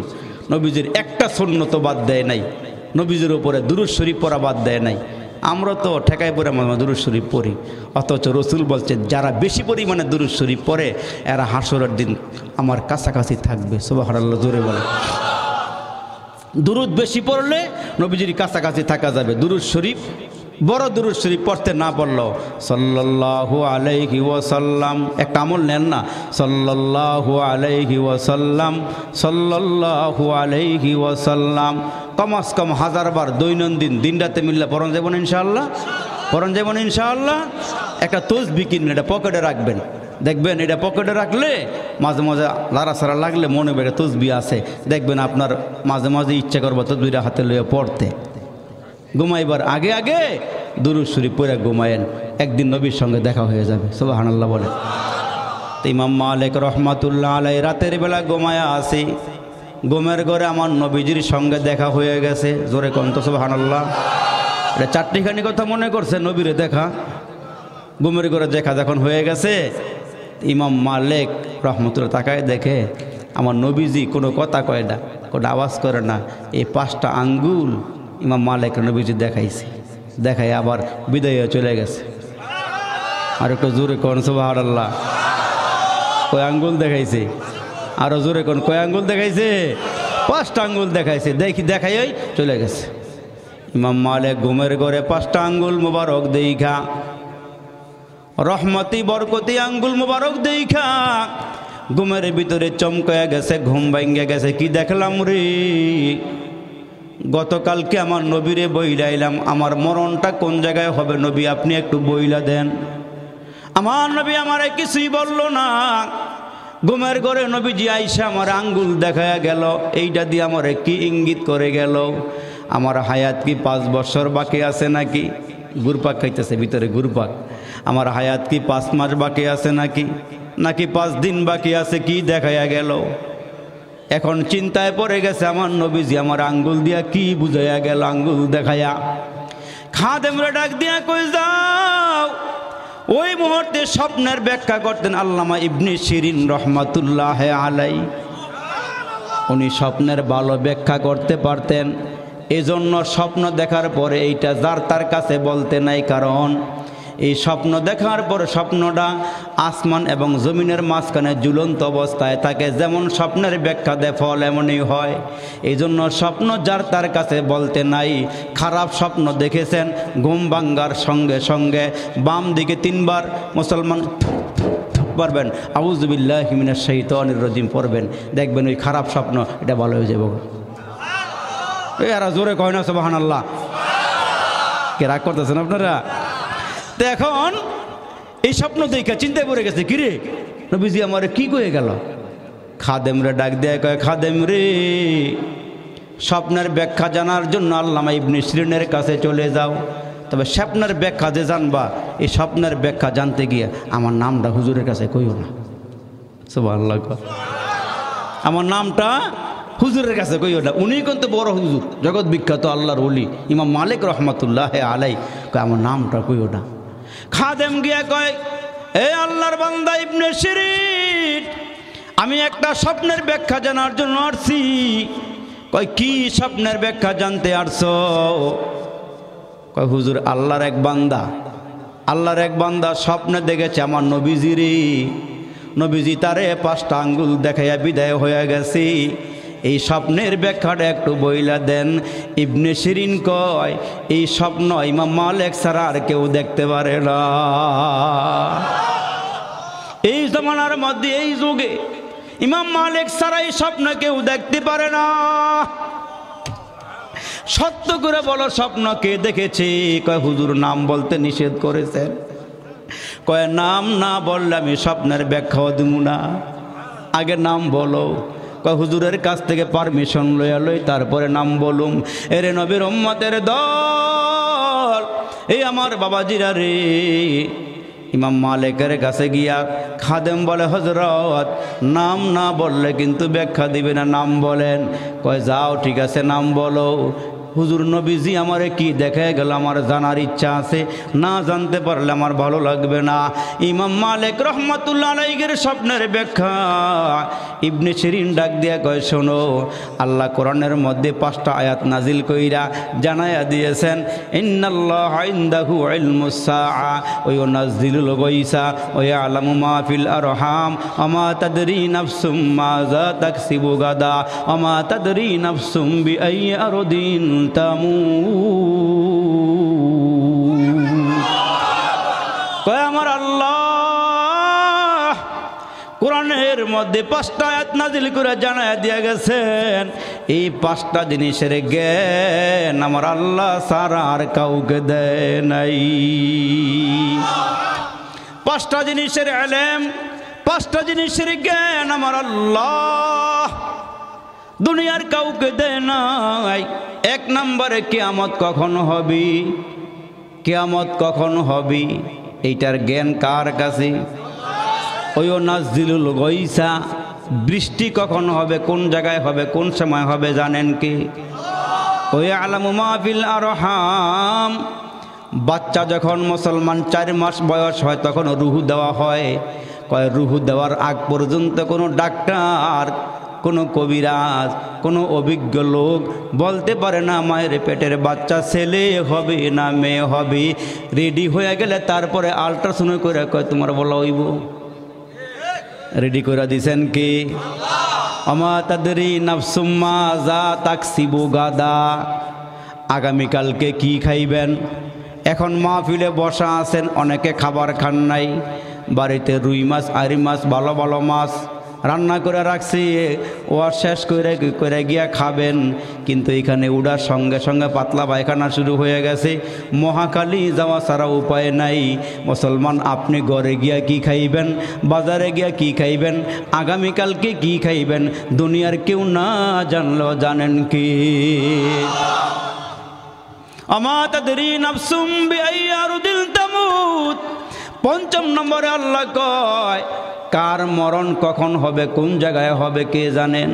নবীজির একটা সুন্নত বাদ দেয় নাই, নবীজির উপরে দুরূদ শরীফ পড়া বাদ দেয় নাই। আমরা তো ঠেকায় পড়ে আমরা দুরূদ শরীফ পড়ি, অথচ রাসূল বলছেন যারা বেশি পরিমাণে দুরূদ শরীফ পড়ে এরা হাসরের দিন আমার কাছাকাছি থাকবে। সুবহানাল্লাহ, জোরে বলে। দুরূদ বেশি পড়লে নবীজির কাছাকাছি থাকা যাবে। দুরূদ শরীফ, বড় দুরূদ শরীফ পড়তে না পারলেও সাল্লাল্লাহু আলাইহি ওয়াসাল্লাম, একটা আমল নেন না, সাল্লাল্লাহু আলাইহি ওয়াসাল্লাম, সাল্লাল্লাহু আলাইহি ওয়াসাল্লাম, কমাস কম 1000 বার দৈনন্দিন দিন রাতে মিললে পড়ন যাবেন ইনশাআল্লাহ, পড়ন যাবেন ইনশাআল্লাহ। একটা তসবিহ কিনবেন, এটা পকেটে রাখবেন, দেখবেন এটা পকেটে রাখলে মাঝে মাঝে লাড়াছাড়া লাগলে মনে হবে একটা তসবিহ আছে, দেখবেন আপনার মাঝে মাঝে ইচ্ছা করবে তসবিহটা হাতে লইয়া পড়তে। ঘুমাইবার আগে আগে দুরূদ শরীফ পড়ে ঘুমায়েন, একদিন নবীর সঙ্গে দেখা হয়ে যাবে। সুবহানাল্লাহ বলে। তো ইমাম মালিক রহমাতুল্লাহ আলাইহি রাতের বেলা ঘুমায়া আসি, ঘুমের ঘরে আমার নবীজির সঙ্গে দেখা হয়ে গেছে। জোরে কোন তো সুবহানাল্লাহ। এটা চারটিখানি কথা মনে করছে, নবীরে দেখা, ঘুমের ঘরে দেখা যখন হয়ে গেছে, ইমাম মালিক রহমতুল্লাহ তাকায় দেখে আমার নবীজি কোনো কথা কয় না, কোনো আওয়াজ করে না। এই 5টা আঙ্গুল ইমাম মালিক নবীজি দেখাইছে, দেখাই আবার বিদায় হয়ে চলে গেছে। আর একটু জোরে কোন সুবহানাল্লাহ। কয় আঙ্গুল দেখাইছে? আরো জোরে কোন, কয় আঙ্গুল দেখাইছে? 5টা আঙ্গুল দেখাইছে, দেখাই চলে গেছে। ইমাম মালিক ঘুমের ঘরে 5টা আঙ্গুল মুবারক দেইখা, রহমতি বরকতি আঙ্গুল মুবারক দেইখা ঘুমের ভিতরে চমকায়া গেছে, ঘুম ভাঙ্গে গেছে। কি দেখলাম রে, গতকালকে আমার নবীরে বইলাইলাম আমার মরণটা কোন জায়গায় হবে, নবী আপনি একটু বইলা দেন। আমার নবী আমারে কিছুই বলল না। ঘুমের ঘরে নবীজি আইসা আমার আঙ্গুল দেখায়া গেল, এইটা দিয়ে আমারে কি ইঙ্গিত করে গেল, আমার হায়াত কি 5 বছর বাকি আছে নাকি? গুরপাক খাইতেছে ভিতরে, গুরপাক। আমার হায়াত কি 5 মাস বাকি আছে নাকি, নাকি 5 দিন বাকি আছে, কি দেখায়া গেল? এখন চিন্তায় পড়ে গেছে আমার নবীজি আমার আঙ্গুল দিয়া কি বুঝাইয়া গেল, আঙ্গুল দেখায়া। খাদেমরে ডাক দিয়া কই যাও। ওই মুহূর্তে স্বপ্নের ব্যাখ্যা করতেন আল্লামা ইবনে শিরিন রহমাতুল্লাহ আলাই। উনি স্বপ্নের ভালো ব্যাখ্যা করতে পারতেন, এজন্য স্বপ্ন দেখার পরে এইটা যার তার কাছে বলতে নাই, কারণ এই স্বপ্ন দেখার পর স্বপ্নটা আসমান এবং জমিনের মাঝখানে ঝুলন্ত অবস্থায় থাকে, যেমন স্বপ্নের ব্যাখ্যা দেয় ফল এমনই হয়। এই জন্য স্বপ্ন যার তার কাছে বলতে নাই। খারাপ স্বপ্ন দেখেছেন, ঘুম ভাঙ্গার সঙ্গে সঙ্গে বাম দিকে 3 বার মুসলমান পড়বেন, আউযু বিল্লাহি মিনাশ শাইতানির রাজিম পড়বেন, দেখবেন ওই খারাপ স্বপ্ন এটা ভালো হয়ে যাবে। এই আর জোরে কয় না সুবহানাল্লাহ। কে রাগ করতেছেন আপনারা? তো এখন এই স্বপ্ন দেখে চিন্তায় পড়ে গেছে, কিরে নবীজি আমার কি কয়ে গেল? খাদেম রে ডাক দেয়, কয় খাদেম রে, স্বপ্নের ব্যাখ্যা জানার জন্য আল্লামা ইবনে শিরিনের কাছে চলে যাও। তবে স্বপ্নের ব্যাখ্যা যে জানবা, এই স্বপ্নের ব্যাখ্যা জানতে গিয়ে আমার নামটা হুজুরের কাছে কইও না। সুবহানাল্লাহ। আমার নামটা হুজুরের কাছে কইও না, উনি কিন্তু বড় হুজুর, জগৎ বিখ্যাত আল্লাহর ওলি ইমাম মালিক রহমাতুল্লাহ আলাই। কয় আমার নামটা কইও না। খাদেম গিয়া কয়, এ আল্লাহর বান্দা ইবনে শিরিন, আমি একটা স্বপ্নের ব্যাখ্যা জানার জন্য আসছি। কয় কি স্বপ্নের ব্যাখ্যা জানতে আসছো? কয় হুজুর আল্লাহর এক বান্দা স্বপ্নে দেখেছে আমার নবীজিরে, নবীজি তারে 5টা আঙ্গুল দেখাইয়া বিদায় হয়ে গেছে। এই স্বপ্নের ব্যাখ্যাটা একটু বইলা দেন। ইবনে শিরিন কয় এই স্বপ্ন ইমাম মালিক ছাড়া আর কেউ দেখতে পারে না। এই জমানার মধ্যে, এই যুগে ইমাম মালিক ছাড়া এই স্বপ্ন কেউ দেখতে পারে না। সত্য করে বলো স্বপ্ন কে দেখেছে? কয় হুজুর নাম বলতে নিষেধ করেছেন। কয় নাম না বললে আমি স্বপ্নের ব্যাখ্যাও দিব না, আগে নাম বলো। কয় হুজুরের কাছ থেকে পারমিশন লই তারপরে নাম বলুম। এরে নবীর উম্মতের দল, এই আমার বাবাজিরা রে, ইমাম মালিকের কাছে গিয়া খাদেম বলে হযরত নাম না বললে কিন্তু ব্যাখ্যা দিবে না, নাম বলেন। কয় যাও ঠিক আছে নাম বলো। হুজুর নবীজি আমারে কি দেখে গেল আমার জানার ইচ্ছা আছে, না জানতে পারলে আমার ভালো লাগবে না। ইমাম মালিক রহমাতুল্লাহ আলাইহির স্বপ্নের ব্যাখ্যা ইবনে শিরিন ডাক দিয়া কয় শোনো, আল্লাহ কোরআনের মধ্যে 5টা আয়াত নাজিল কইরা জানায়া দিয়েছেন, ইন্নাল্লাহা ইনদাহু ইলমুস সাআ ওয়া ইউনাজ্জিলুল গায়সা ওয়া ইয়ালামু মা ফিল আরহাম ওয়া মা তাদরি নাফসুম মাযা তাকসিবু গাদা ওয়া মা তাদরি নাফসুম বিআইয়ি আরদিন কয় আমার আল্লাহ কোরআনের মধ্যে 5টা আয়াত নাজিল করে জানায়া দিয়া গেছেন, এই 5টা জিনিসের জ্ঞান আমার আল্লাহ ছাড়া আর কাউকে দেয় নাই। 5টা জিনিসের ইলম, 5টা জিনিসের জ্ঞান আমার আল্লাহ দুনিয়ার কাউকে দেয় নাই। 1 নম্বরে কিয়ামত কখন হবে, কিয়ামত কখন হবে এইটার জ্ঞান কার কাছে? ওই নাজিলুল গায়সা, বৃষ্টি কখন হবে, কোন জায়গায় হবে, কোন সময় হবে জানেন কি? ওই আলামু মা ফিল আরহাম, বাচ্চা যখন মুসলমান 4 মাস বয়স হয় তখন রুহু দেওয়া হয়। কয় রুহু দেওয়ার আগ পর্যন্ত কোনো ডাক্তার, কোনো কবিরাজ, কোনো অভিজ্ঞ লোক বলতে পারে না মায়ের পেটের বাচ্চা ছেলে হবে না মেয়ে হবে। রেডি হয়ে গেলে তারপরে আল্ট্রাসাউন্ড করে কয় তোমার বলা হইব। রেডি করে দিছেন কি? আমা তাদরি নাফসুম মাযা তাকসিবু গাদা, আগামীকালকে কি খাইবেন। এখন মাহফিলে বসা আছেন, অনেকে খাবার খান নাই, বাড়িতে রুই মাছ, আড়ি মাছ, ভালো ভালো মাছ রান্না করে রাখছি, ওয়া শেষ করে গিয়া খাবেন। কিন্তু এখানে উড়ার সঙ্গে সঙ্গে পাতলা পায়খানা শুরু হয়ে গেছে, মহাকালী যাওয়া ছাড়া উপায় নাই। মুসলমান আপনি ঘরে গিয়া কি খাইবেন, বাজারে গিয়া কি খাইবেন, আগামীকালকে কি খাইবেন, দুনিয়ার কেউ না জানলেও জানেন কি? আমা তাদরি নাফসুম বিআইয়ি আরদিন তামুত। 5ম নম্বরে আল্লাহ কয় কার মরণ কখন হবে, কোন জায়গায় হবে কে জানেন?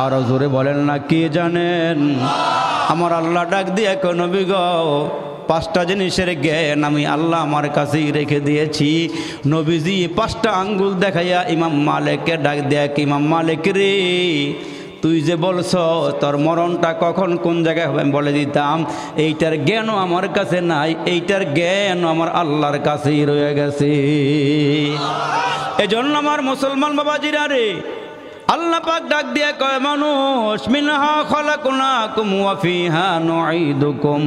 আরো জোরে বলেন না, কে জানেন? আমার আল্লাহ ডাক দিয়ে কয় নবী গো, 5টা জিনিসের জ্ঞান আমি আল্লাহ আমার কাছেই রেখে দিয়েছি। নবীজি 5টা আঙ্গুল দেখাইয়া ইমাম মালিককে ডাক দেয়া, ইমাম মালিক রে তুই যে বলছ তোর মরণটা কখন কোন জায়গায় হবে আমি বলে দিতাম, এইটার জ্ঞানও আমার কাছে নাই, এইটার জ্ঞান আমার আল্লাহর কাছেই রয়ে গেছে। এজন্য আমার মুসলমান বাবাজিরা রে, আল্লাহ পাক ডাক দিয়ে কয় মানুষ, মিনহা খলাকনাকুম ওয়া ফিহা নুঈদুকুম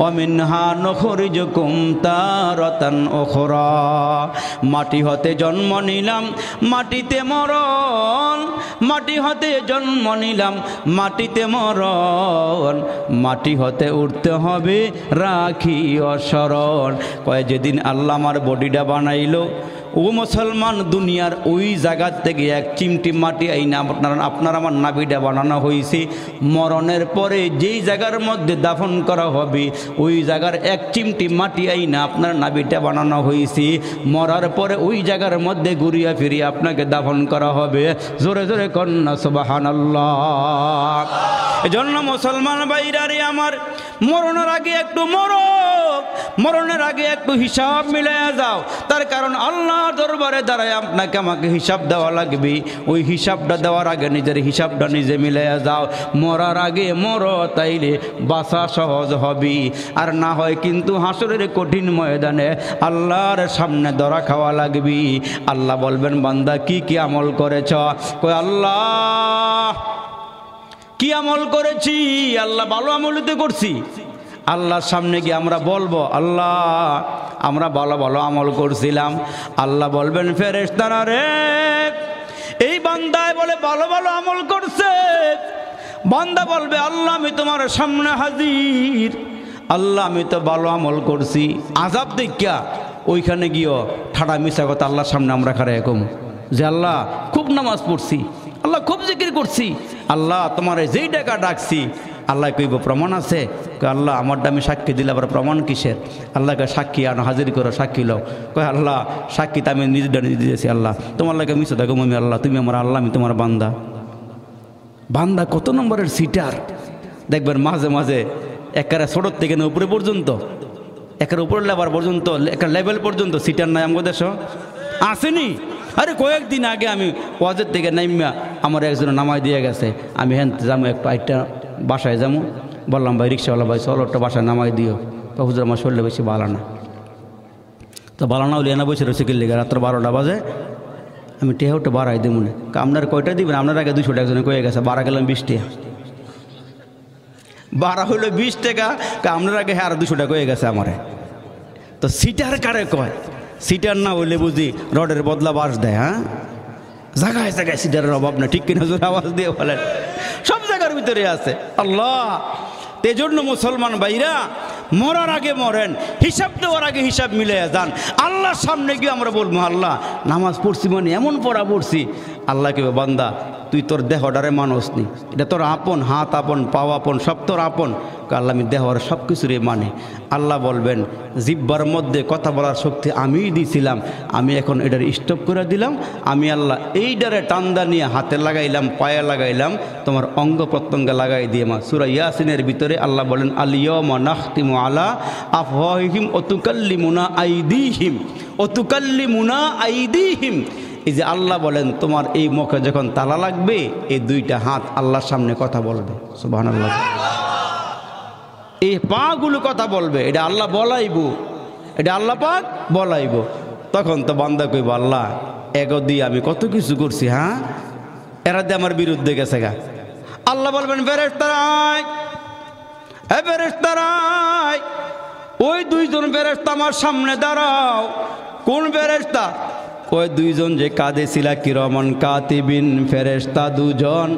ওয়া মিনহা নুখরিজুকুম তারাতান উখরা। মাটি হতে জন্ম নিলাম, মাটিতে মরণ, মাটি হতে জন্ম নিলাম, মাটিতে মরণ, মাটি হতে উঠতে হবে রাখি অসরণ। কয় যেদিন আল্লাহ আমার বডিটা বানাইলো ও মুসলমান, দুনিয়ার ওই জায়গার থেকে এক চিমটি মাটি আইনা আপনার আমার নাভিটা বানানো হয়েছে। মরণের পরে যেই জায়গার মধ্যে দাফন করা হবে ওই জায়গার এক চিমটি মাটি আইনা আপনার নাভিটা বানানো হয়েছে। মরার পরে ওই জায়গার মধ্যে ঘুরিয়া ফিরিয়ে আপনাকে দাফন করা হবে। জোরে জোরে কন্যা সুবহানাল্লাহ। এজন্য মুসলমান ভাইরারে আমার, মরণের আগে একটু মরণের আগে একটু হিসাব মিলাইয়া যাও। তার কারণ আল্লাহর দরবারে দাঁড়ায় আপনাকে আমাকে হিসাব দেওয়া লাগবে। ওই হিসাবটা দেওয়ার আগে নিজের হিসাবটা নিজে মিলাইয়া যাও। মরার আগে তাইলে বাঁচা সহজ হবে। আর না হয় কিন্তু হাসরের কঠিন ময়দানে আল্লাহর সামনে ধরা খাওয়া লাগবে। আল্লাহ বলবেন, বান্দা কি কি আমল করেছ? কই আল্লাহ কি আমল করেছি? আল্লাহ ভালো আমলতে করছি। আল্লাহর সামনে গিয়ে আমরা বলবো, আল্লাহ আমরা ভালো ভালো আমল করছিলাম। আল্লাহ বলবেন, ফেরেশতারা রে, এই বান্দায় বলে ভালো ভালো আমল করছে। বান্দা বলবে, আল্লাহ আমি তোমার সামনে হাজির, আল্লাহ আমি তো ভালো আমল করছি। আযাব দেখিয়া ওইখানে গিয়েও ঠাডা মিশা কথা আল্লাহর সামনে আমরা খারাই কম যে আল্লাহ খুব নামাজ পড়ছি, আল্লাহ খুব জিকির করছি, আল্লাহ তোমার যেই টাকা ডাকছি। আল্লাহ কইব, প্রমাণ আছে? আল্লাহ আমারটা আমি সাক্ষী দিলে আবার প্রমাণ কিসের? আল্লাহকে সাক্ষী আনো, হাজির করো, সাক্ষী লও। কয় আল্লাহ সাক্ষী তো আমি নিজেটা নিজে দিয়েছি। আল্লাহ তোমার লাগে মিশো দেখো আমি, আল্লাহ তুমি আমার, আল্লাহ আমি তোমার বান্দা। বান্দা কত নম্বরের সিটার দেখবেন, মাঝে মাঝে একেবারে ছোটোর থেকে উপরে পর্যন্ত, একের উপরে লেবার পর্যন্ত, একটা লেভেল পর্যন্ত সিটার নাই আমাদের দেশ আসেনি। আরে কয়েকদিন আগে আমি ওয়াজের থেকে নাইমিয়া আমার একজন নামাই দিয়ে গেছে। আমি হ্যাঁ যাবো একটু আইটা বাসায় যাবো। বললাম, ভাই রিক্সাওয়ালা ভাই চলো একটা বাসায় নামাই দিও। হুজুর আমার শরীরে বেশি ভালো না। তো ভালো না হলে এনা বসে রয়েছে কিনলে রাত্র 12টা বাজে। আমি টেহাউটা বাড়াই দেবো না। আপনার কয়টা দিবেন? আপনার আগে 200 টাকা একজনে কয়ে গেছে, বাড়া গেলাম 20 টাকা। বাড়া হইলো 20 টাকা, আপনার আগে হ্যাঁ আর 200 টাকা হয়ে গেছে আমারে। তো সিটার কারে কয়? সিটার না হইলে বুঝি রডের বদলা বাস দেয়। হ্যাঁ, জায়গায় জায়গায় সিটারের অভাব না, ঠিক কিনা? জোর আওয়াজ দিয়ে বলেন। সব জায়গার ভিতরে আছে আল্লাহ। তেজন্য মুসলমান ভাইরা, মরার আগে মরেন, হিসাব দেওয়ার আগে হিসাব মিলে যান। আল্লাহর সামনে গিয়ে আমরা বলবো, আল্লাহ নামাজ পড়ছি মানে এমন পড়া পড়ছি। আল্লাহ কে, বান্দা তুই তোর দেহটারে মানুষ নি, এটা তোর আপন, হাত আপন, পাও আপন, সব তোর আপন। আল্লাহ আমি দেহর সব কিছুরই মানে। আল্লাহ বলবেন, জিব্বার মধ্যে কথা বলার শক্তি আমিই দিয়েছিলাম, আমি এখন এটার স্টপ করে দিলাম। আমি আল্লাহ এইটারে টান্দা নিয়ে হাতে লাগাইলাম, পায়ে লাগাইলাম, তোমার অঙ্গ প্রত্যঙ্গে লাগাই দিয়ে মা। সূরা ইয়াসিনের ভিতরে আল্লাহ বলেন, আল-ইয়াওমা নাখতিমু আলা আফওয়াহিহিম ওয়া তুকাল্লিমুনা আইদিহিম ওয়া তুকাল্লিমুনা আইদিহিম। এই যে আল্লাহ বলেন, তোমার এই মুখে যখন তালা লাগবে, এই দুইটা হাত আল্লাহর সামনে কথা বলবে। সুবহানাল্লাহ। এই পাগুলো কথা বলবে, এটা আল্লাহ বলাইব, এটা আল্লাহ পাক বলাইব। তখন তো বান্দা কইব, আল্লাহ এগো দিয়ে আমি কত কিছু করছি, হ্যাঁ এরা দিয়ে আমার বিরুদ্ধে গেছে গা। আল্লাহ বলবেন, ফেরেশতারাই, হে ফেরেশতারাই, ওই 2জন ফেরেশতা আমার সামনে দাঁড়াও। কোন ফেরেশতা? ওই 2জন যে কাঁদেছিলা, কিরামান কাতিবিন ফেরেশতা 2জন,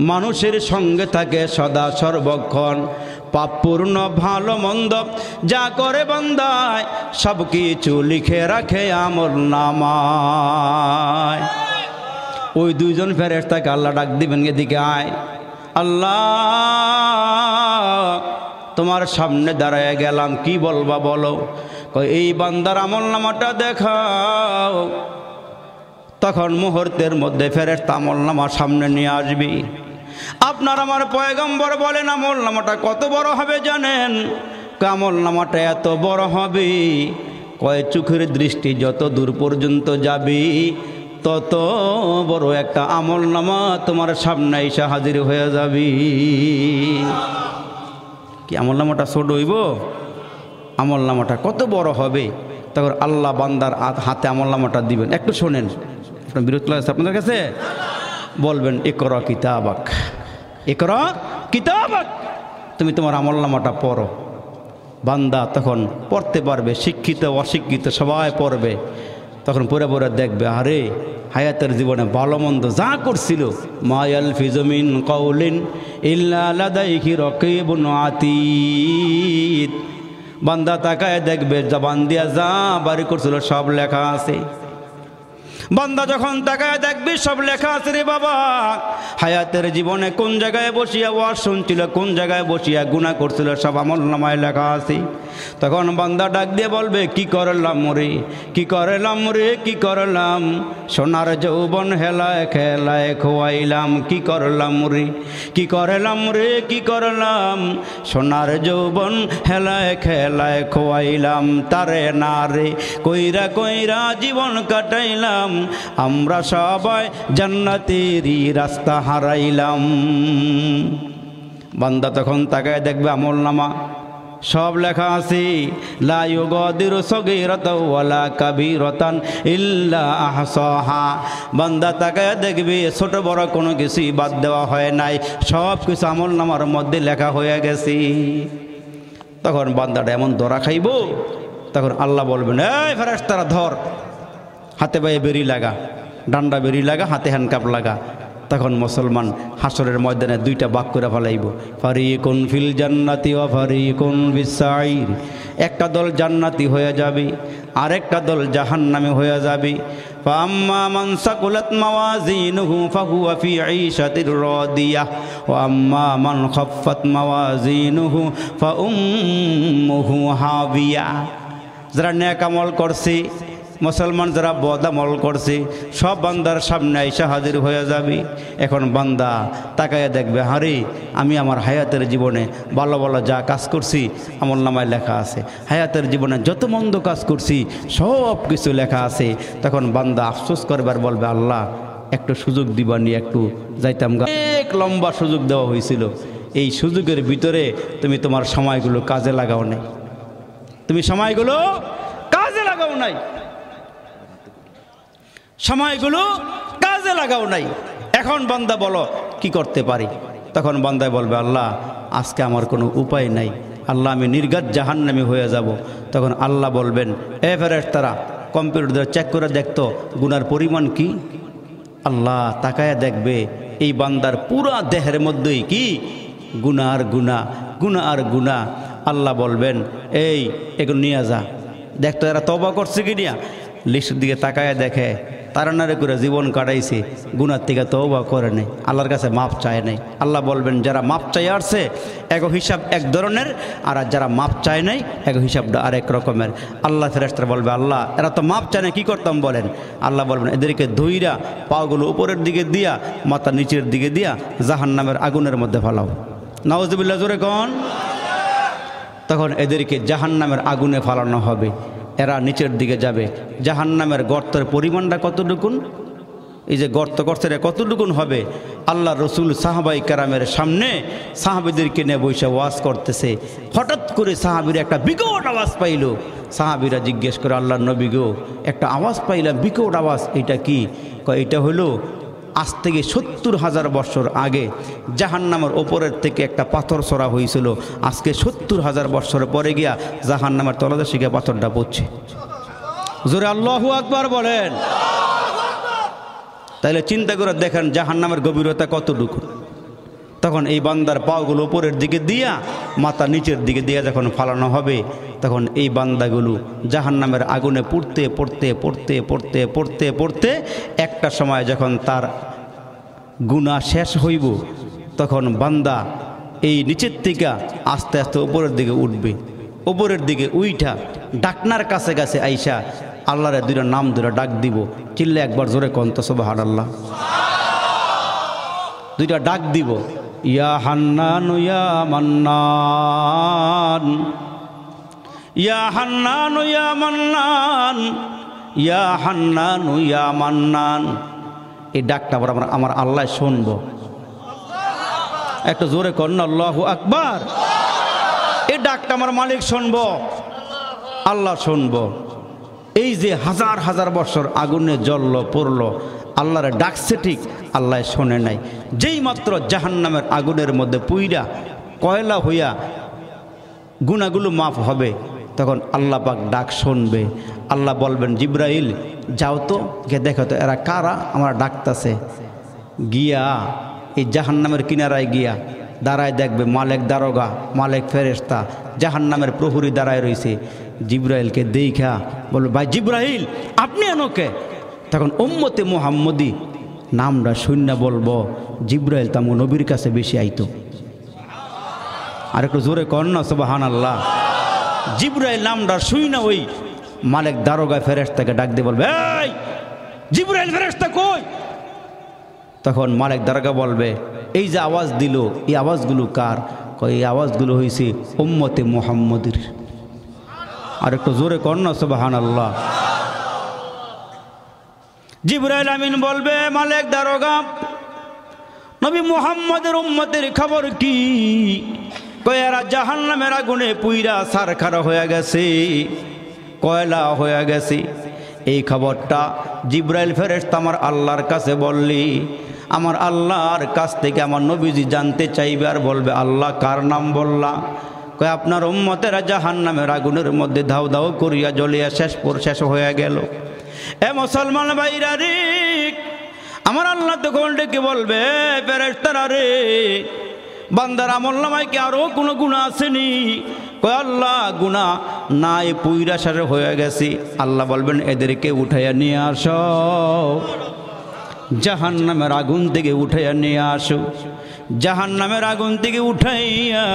মানুষের সঙ্গে থাকে সদা সর্বক্ষণ, পাপপূর্ণ ভালো মন্দ যা করে বান্দায় সব কিছু লিখে রাখে আমল নামায়। ওই 2জন ফেরেশতাকে আল্লাহ ডাক দিবেন, এদিকে আয়। আল্লাহ তোমার সামনে দাঁড়ায় গেলাম, কি বলবা বলো? এই বান্দার আমল নামাটা দেখাও। তখন মুহূর্তের মধ্যে ফেরেশতা আমল নামা সামনে নিয়ে আসবি। আপনার আমার পয়গম্বর বলেন, আমল নামাটা কত বড় হবে জানেন? আমল নামাটা এত বড় হবে, কয় চোখের দৃষ্টি যত দূর পর্যন্ত যাবে তত বড় একটা আমল নামা তোমার সামনে এসে হাজির হয়ে যাবে। কি আমল নামাটা ছোট হইব? আমল নামাটা কত বড় হবে? তখন আল্লাহ বান্দার হাতে আমল নামাটা দিবেন। একটু শোনেন, আপনার বিরক্ত লাগছে আপনাদের কাছে? বলবেন, ইকরা কিতাবাক, ইকরা কিতাবাক, তুমি তোমার আমল নামাটা পড়ো। বান্দা তখন পড়তে পারবে, শিক্ষিত অশিক্ষিত সবাই পড়বে। তখন পড়ে পড়ে দেখবে, আরে হায়াতের জীবনে ভালো মন্দ যা করছিল, মা ইয়ালফিজু মিন কাউলিন ইল্লা লাদাইহি রাকিবুন আতীদ। বান্দা তাকায় দেখবে, জবান দিয়া যা বাড়ি করছিল সব লেখা আছে। বান্দা যখন তাকায় দেখবি সব লেখা আছে রে বাবা। হায়াতের জীবনে কোন জায়গায় বসিয়া ওয়াজ শুনছিল, কোন জায়গায় বসিয়া গুনাহ করছিল, সব আমলনামায় লেখা আছে। তখন বান্দা ডাক দিয়ে বলবে, কি করলাম রে, কি করলাম রে, কি করলাম, সোনার যৌবন হেলায় খেলায় খোয়াইলাম, কি করলাম রে, কি করলাম রে, কি করলাম, সোনার যৌবন হেলায় খেলায় খোয়াইলাম, তারে না রে কইরা কইরা জীবন কাটাইলাম, আমরা সবাই জান্নাতেরই রাস্তা হারাইলাম। বান্দা তখন তাকায় দেখবে আমলনামা সব লেখা আছে, লা ইউগাদিরু সগীরাতাও ওয়ালা কাবীরাতান ইল্লা আহসাহা। বান্দা তাকায় দেখবে ছোট বড় কোনো কিছুই বাদ দেওয়া হয় নাই, সব কিছু আমলনামার মধ্যে লেখা হয়ে গেছে। তখন বান্দাটা এমন ধরা খাইব, তখন আল্লাহ বলবেন, এই ফেরেশতারা ধর, হাতে পায়ে বেরি লাগা, ডান্ডা বেরি লাগা, হাতে হ্যান্ডকাপ লাগা। তখন মুসলমান হাসরের ময়দানে দুইটা ভাগ করে ফেলাইব, ফারিকুন ফিল জান্নাতি ওয়া ফারিকুন ফিস সাঈর। একটা দল জান্নাতি হয়ে যাবে, আরেকটা দল জাহান্নামে হয়ে যাবে। ফাআম্মা মান সাকুলাত মাওয়াজিনুহু ফাহুয়া ফি ঈশাতির রাদিয়াহ ওয়া আম্মা মান খাফফাত মাওয়াজিনুহু ফাউম্মুহু হাবিয়া। যারা নেক আমল করছে, মুসলমান যারা বদ আমল করছে, সব বান্দার সামনে আইসা হাজির হয়ে যাবে। এখন বান্দা তাকায় দেখবে, হারে আমি আমার হায়াতের জীবনে ভালো ভালো যা কাজ করছি আমলনামায় লেখা আছে, হায়াতের জীবনে যত মন্দ কাজ করছি সব কিছু লেখা আছে। তখন বান্দা আফসোস করবার বলবে, আল্লাহ একটু সুযোগ দিবানি, একটু যাইতাম। অনেক লম্বা সুযোগ দেওয়া হয়েছিল, এই সুযোগের ভিতরে তুমি তোমার সময়গুলো কাজে লাগাও নাই, তুমি সময়গুলো কাজে লাগাও নাই, সময়গুলো কাজে লাগাও নাই। এখন বান্দা বলো কি করতে পারি? তখন বান্দায় বলবে, আল্লাহ আজকে আমার কোনো উপায় নাই, আল্লাহ আমি নির্ঘাত জাহান্নামী হয়ে যাব। তখন আল্লাহ বলবেন, এ ফেরেশতারা কম্পিউটার চেক করে দেখতো গুনার পরিমাণ কি। আল্লাহ তাকায়া দেখবে এই বান্দার পুরা দেহের মধ্যেই কি গুনাহ আর গুনাহ, গুনাহ আর গুনাহ। আল্লাহ বলবেন, এই এগুলো নিয়ে যা, দেখতো এরা তওবা করছে কি নিয়া। লিস্টের দিকে তাকায় দেখে তারা নারে করে জীবন কাটাইছে, গুনার থেকে তওবা করে নেই, আল্লাহর কাছে মাপ চায় নাই। আল্লাহ বলবেন, যারা মাপ চাই আসছে এক হিসাব এক ধরনের, আর যারা মাপ চায় নাই এক হিসাবটা আরেক রকমের। আল্লাহ ফেরেশতারা বলবে, আল্লাহ এরা তো মাপ চায় না, কী করতাম বলেন? আল্লাহ বলবেন, এদেরকে ধইরা পাগুলো উপরের দিকে দিয়া মাথা নিচের দিকে দিয়া জাহান্নামের আগুনের মধ্যে ফালাও। নাউজুবিল্লাহ, জোরে কোন। তখন এদেরকে জাহান্নামের আগুনে ফালানো হবে, এরা নিচের দিকে যাবে। জাহান্নামের গর্তের পরিমাণটা কতটুকুন? এই যে গর্ত করছে কতটুকুন হবে? আল্লাহ রসুল সাহাবাই কেরামের সামনে সাহাবিদেরকে নিয়ে বসে ওয়াজ করতেছে। হঠাৎ করে সাহাবির একটা বিকট আওয়াজ পাইল। সাহাবিরা জিজ্ঞেস করে, আল্লাহ নবী গো, একটা আওয়াজ পাইলাম, বিকট আওয়াজ, এটা কি? এটা হলো আজ থেকে ৭০,০০০ বছর আগে জাহান্নামের ওপরের থেকে একটা পাথর ছড়া হয়েছিল, আজকে ৭০,০০০ বছর পরে গিয়া জাহান্নামের তলদেশে গিয়ে পাথরটা পড়ছে। জোরে আল্লাহু আকবার বলেন। তাইলে চিন্তা করে দেখেন জাহান্নামের গভীরতা কতটুকু। তখন এই বান্দার পাগুলো উপরের দিকে দিয়া মাথা নিচের দিকে দিয়া যখন ফালানো হবে, তখন এই বান্দাগুলো জাহান্নামের আগুনে পড়তে পড়তে পড়তে পড়তে পড়তে পড়তে একটা সময় যখন তার গুনাহ শেষ হইব, তখন বান্দা এই নিচের থেকে আস্তে আস্তে উপরের দিকে উঠবে। উপরের দিকে উইঠা ডাকনার কাছে কাছে আইসা আল্লাহরে দুইটা নাম ধরে ডাক দিব। চিল্লে একবার জোরে কন্ত সুবহানাল্লাহ। দুইটা ডাক দিব, ইয়া হান্নান ইয়া মান্নান, ইয়া হান্নান ইয়া মান্নান, ইয়া হান্নান ইয়া মান্নান। এই ডাকটা আবার আমার আল্লাহ শুনবো। একটু জোরে কন্যা আল্লাহু আকবার। এই ডাকটা আমার মালিক শুনবো, আল্লাহ শুনবো। এই যে হাজার হাজার বছর আগুনে জ্বললো পড়লো, আল্লাহরে ডাকছে ঠিক, আল্লাহ শোনে নাই। যেই মাত্র জাহান্নামের আগুনের মধ্যে পুইরা কয়লা হইয়া গুনাহগুলো মাফ হবে, তখন আল্লাহ পাক ডাক শুনবে। আল্লাহ বলবেন, জিব্রাইল যাও তো গিয়ে দেখো তো এরা কারা আমার ডাকতেছে। গিয়া এই জাহান্নামের কিনারায় গিয়া দাঁড়ায় দেখবে মালেক দারোগা, মালেক ফেরেশতা, জাহান্নামের প্রহরী দাঁড়ায় রয়েছে। জিব্রাইলকে দেখা বলবে, ভাই জিব্রাইল আপনি এনকে? তখন উম্মতে মুহাম্মদী নামটা শূন্য বলবো জিব্রাইল তামু নবীর কাছে বেশি আইতো। আর একটু জোরে কর না সুবহানাল্লাহ। জিব্রাইল নামটা শূন্য ওই মালিক দারোগা ফেরেশতাকে ডাক দিয়ে বলবে, এই জিব্রাইল ফেরেশতা কই? তখন মালিক দারোগা বলবে, এই যে আওয়াজ দিল এই আওয়াজগুলো কার? কই এই আওয়াজগুলো হয়েছে উম্মতে মুহাম্মদের। আর একটু জোরে কর না সুবহানাল্লাহ। জিবরাইল আমিন বলবে, মালিক দারোগা নবী মুহাম্মদের উম্মতের খবর কি? কয় এরা জাহান্নামের আগুনে পুইরা সারখারা হয়ে গেছে, কয়লা হয়ে গেছে। এই খবরটা জিবরাইল ফেরেশতা আমার আল্লাহর কাছে বললি, আমার আল্লাহর কাছ থেকে আমার নবীজি জানতে চাইবে আর বলবে, আল্লাহ কার নাম বললা? কয় আপনার উম্মতেরা জাহান্নামের আগুনের মধ্যে ধাও ধাও করিয়া জ্বলিয়া শেষ হয়ে গেল। এ মুসলমান ভাইরা রে, আমার আল্লাহ তখন ডেকে বলবে, ফেরেশতারা রে, বান্দার আমলনামায় কি আরো কোনো গুনাহ আসেনি? কয় আল্লাহ গুনাহ নাই, পুইরা শেষ হয়ে গেছে। আল্লাহ বলবেন, এদেরকে উঠাইয়া নিয়ে আসো, জাহান্নামের আগুন থেকে উঠাইয়া নিয়ে আসো। জাহান্নামের আগুন থেকে উঠাইয়া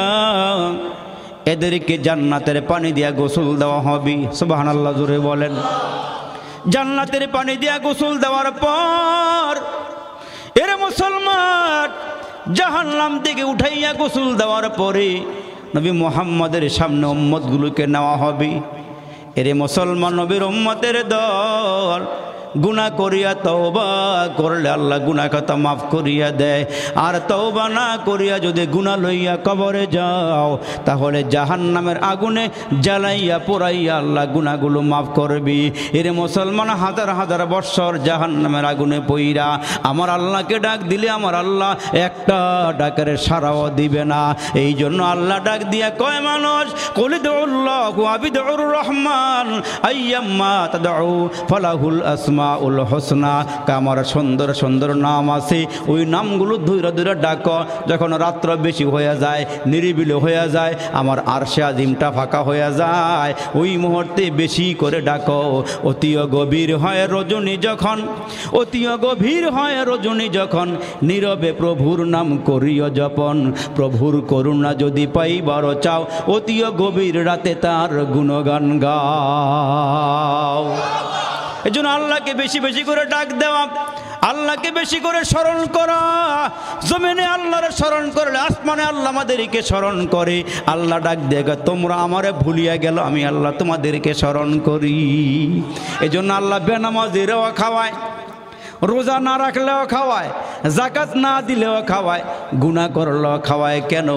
এদেরকে জান্নাতের পানি দিয়া গোসল দেওয়া হবে। সুবহানাল্লাহ জোরে বলেন। জান্নাতের পানি দিয়া গোসল দেওয়ার পর এরে মুসলমান জাহান্নাম থেকে উঠাইয়া গোসল দেওয়ার পরে নবী মুহাম্মদের সামনে উম্মতগুলোকে নেওয়া হবে। এরে মুসলমান নবীর উম্মতের দল গুনাহ করিয়া তওবা করলে আল্লাহ গুনাহ কথা মাফ করিয়া দেয়। আর তওবা না করিয়া যদি গুনাহ লইয়া কবরে যাও তাহলে জাহান্নামের আগুনে জ্বালাইয়া পোড়াইয়া আল্লাহ গুনাহগুলো মাফ করবি। এরে মুসলমান হাজার হাজার বৎসর জাহান্নামের আগুনে পইরা আমার আল্লাহকে ডাক দিলে আমার আল্লাহ একটা ডাকের সাড়াও দিবে না। এই জন্য আল্লাহ ডাক দিয়া কয় মানুষ, কুলিদুল্লাহু আবিদুর রহমান আইয়াম্মা তাদউ ফালাহুল আসমা উল হোসনা। আমার সুন্দর সুন্দর নাম আছে, ওই নামগুলো ধৈর্য ধৈর্য ডাকো। যখন রাত্র বেশি হয়ে যায়, নিরিবিলি হয়ে যায়, আমার আরশে আজিমটা ফাঁকা হয়ে যায়, ওই মুহূর্তে বেশি করে ডাকো। অতিও গভীর হয় রজনী যখন, অতিও গভীর হয় রজনী যখন, নীরবে প্রভুর নাম করিও জপন। প্রভুর করুণা যদি পাইবার চাও, অতিও গভীর রাতে তার গুণগান গাও। এই জন্য আল্লাহকে বেশি বেশি করে ডাক দেওয়া, আল্লাহকে বেশি করে স্মরণ করা। জমিনে আল্লাহরে স্মরণ করলে আসমানে আল্লাহ আমাদেরকে স্মরণ করে। আল্লাহ ডাক দেয়, তোমরা আমারে ভুলিয়া গেল, আমি আল্লাহ তোমাদেরকে স্মরণ করি। এই জন্য আল্লাহ বেনামাজিরেও খাওয়ায়, রোজা না রাখলেও খাওয়ায়, জাকাত না দিলেও খাওয়ায়, গুনাহ করলেও খাওয়ায়। কেন?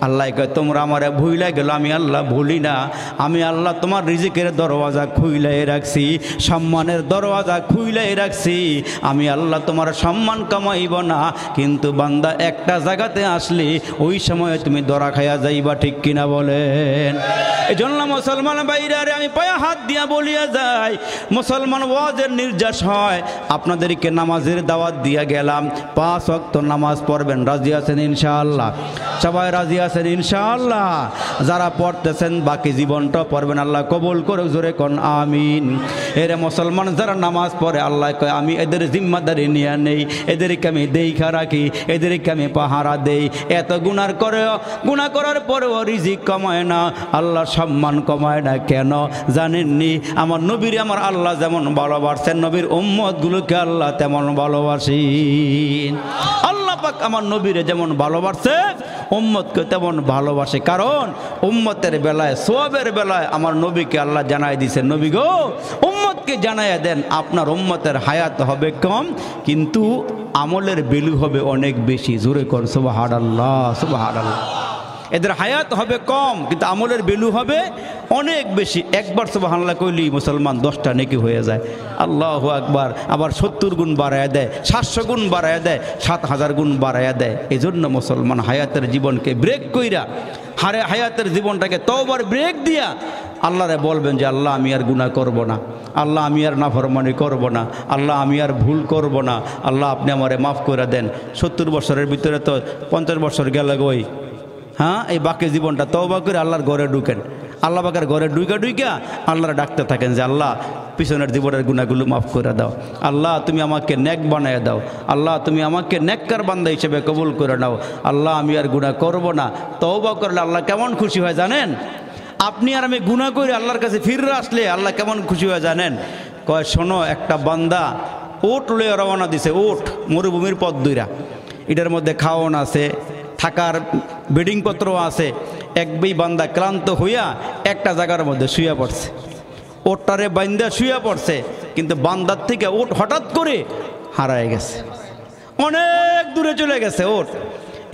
আল্লাহ কয়, তোমরা আমারে ভুইলা গেল, আমি আল্লাহ ভুলি না। আমি আল্লাহ তোমার রিজিকের দরওয়াজা খুইলাই রাখছি, সম্মানের দরওয়াজা খুইলাই রাখছি। আমি আল্লাহ তোমার সম্মান কামাইব না, কিন্তু বান্দা একটা জায়গাতে আসলে ওই সময়ে তুমি দরা খাইয়া যাইবা। ঠিক কিনা বলেন? এই জন্য মুসলমান বাইরে আমি পায়া হাত দিয়া বলিয়া যাই, মুসলমান ওয়াজের নির্যাস হয়, আপনাদেরকে নামাজের দাওয়াত দিয়া গেলাম। 5 ওয়াক্ত নামাজ পড়বেন, রাজি আছেন ইনশাআল্লাহ? সবাই রাজি আছেন ইনশাআল্লাহ? যারা পড়তেছেন বাকি জীবনটা পড়বেন, আল্লাহ কবুল করে জোরে কোন আমিন। এরে মুসলমান যারা নামাজ পড়ে আল্লাহ কয়, আমি এদের জিম্মাদারি নিয়ে নেই, এদেরকে আমি দেখা রাখি, এদেরকে আমি পাহারা দেই। এত গুনাহ করার পরেও রিজিক কমায় না, আল্লাহ সম্মান কমায় না। কেন জানেননি? আমার নবীর আমার আল্লাহ যেমন ভালোবাসেন, নবীর উম্মতগুলোকে আল্লাহ তেমন ভালোবাসেন। আল্লাহ পাক আমার নবীরে যেমন ভালোবাসে উম্মতকে তেমন ভালোবাসে। কারণ উম্মতের বেলায়, সওয়াবের বেলায় আমার নবীকে আল্লাহ জানাই দিয়েছেন, নবী গো উম্মতকে জানাইয়া দেন আপনার উম্মতের হায়াত হবে কম, কিন্তু আমলের ভ্যালু হবে অনেক বেশি। জোরে কর সুবহানাল্লাহ, সুবহানাল্লাহ। এদের হায়াত হবে কম কিন্তু আমলের ভ্যালু হবে অনেক বেশি। একবার সুবহানাল্লাহ কইলি মুসলমান 10টা নেকি হয়ে যায়। আল্লাহু আকবার। আবার 70 গুণ বাড়ায়া দেয়, 700 গুণ বাড়ায়া দেয়, 7000 গুণ বাড়ায়া দেয়। এই জন্য মুসলমান হায়াতের জীবনকে ব্রেক কইরা, হায়াতের জীবনটাকে তওবার ব্রেক দিয়া আল্লাহরে বলবেন যে আল্লাহ আমি আর গুনাহ করব না, আল্লাহ আমি আর নাফরমানি করব না, আল্লাহ আমি আর ভুল করব না, আল্লাহ আপনি আমারে মাফ করে দেন। 70 বছরের ভিতরে তো 50 বছর গেল গই। হ্যাঁ, এই বাকি জীবনটা তওবা করে আল্লাহর ঘরে ঢুকেন। আল্লাহ পাকের ঘরে ঢুইকা আল্লাহর ডাকতে থাকেন যে আল্লাহ পিছনের জীবনের গুনাহগুলো মাফ করে দাও। আল্লাহ তুমি আমাকে নেক বানায় দাও। আল্লাহ তুমি আমাকে নেককার বান্দা হিসেবে কবুল করে নাও। আল্লাহ আমি আর গুনাহ করব না। তওবা করলে আল্লাহ কেমন খুশি হয় জানেন? আপনি আর আমি গুনাহ করে আল্লাহর কাছে ফিরে আসলে আল্লাহ কেমন খুশি হয় জানেন? কয় শোনো, একটা বান্দা ওট লয়ে রওনা দিছে, ওট মরুভূমির পথ দুইরা, এটার মধ্যে খাওয়ান আছে, থাকার বেডিংপত্র আছে। একই বান্দা ক্লান্ত হইয়া একটা জায়গার মধ্যে শুয়ে পড়ছে, ওটটারে বান্দা শুয়ে পড়ছে, কিন্তু বান্দার থেকে ওট হঠাৎ করে হারায় গেছে, অনেক দূরে চলে গেছে ওট।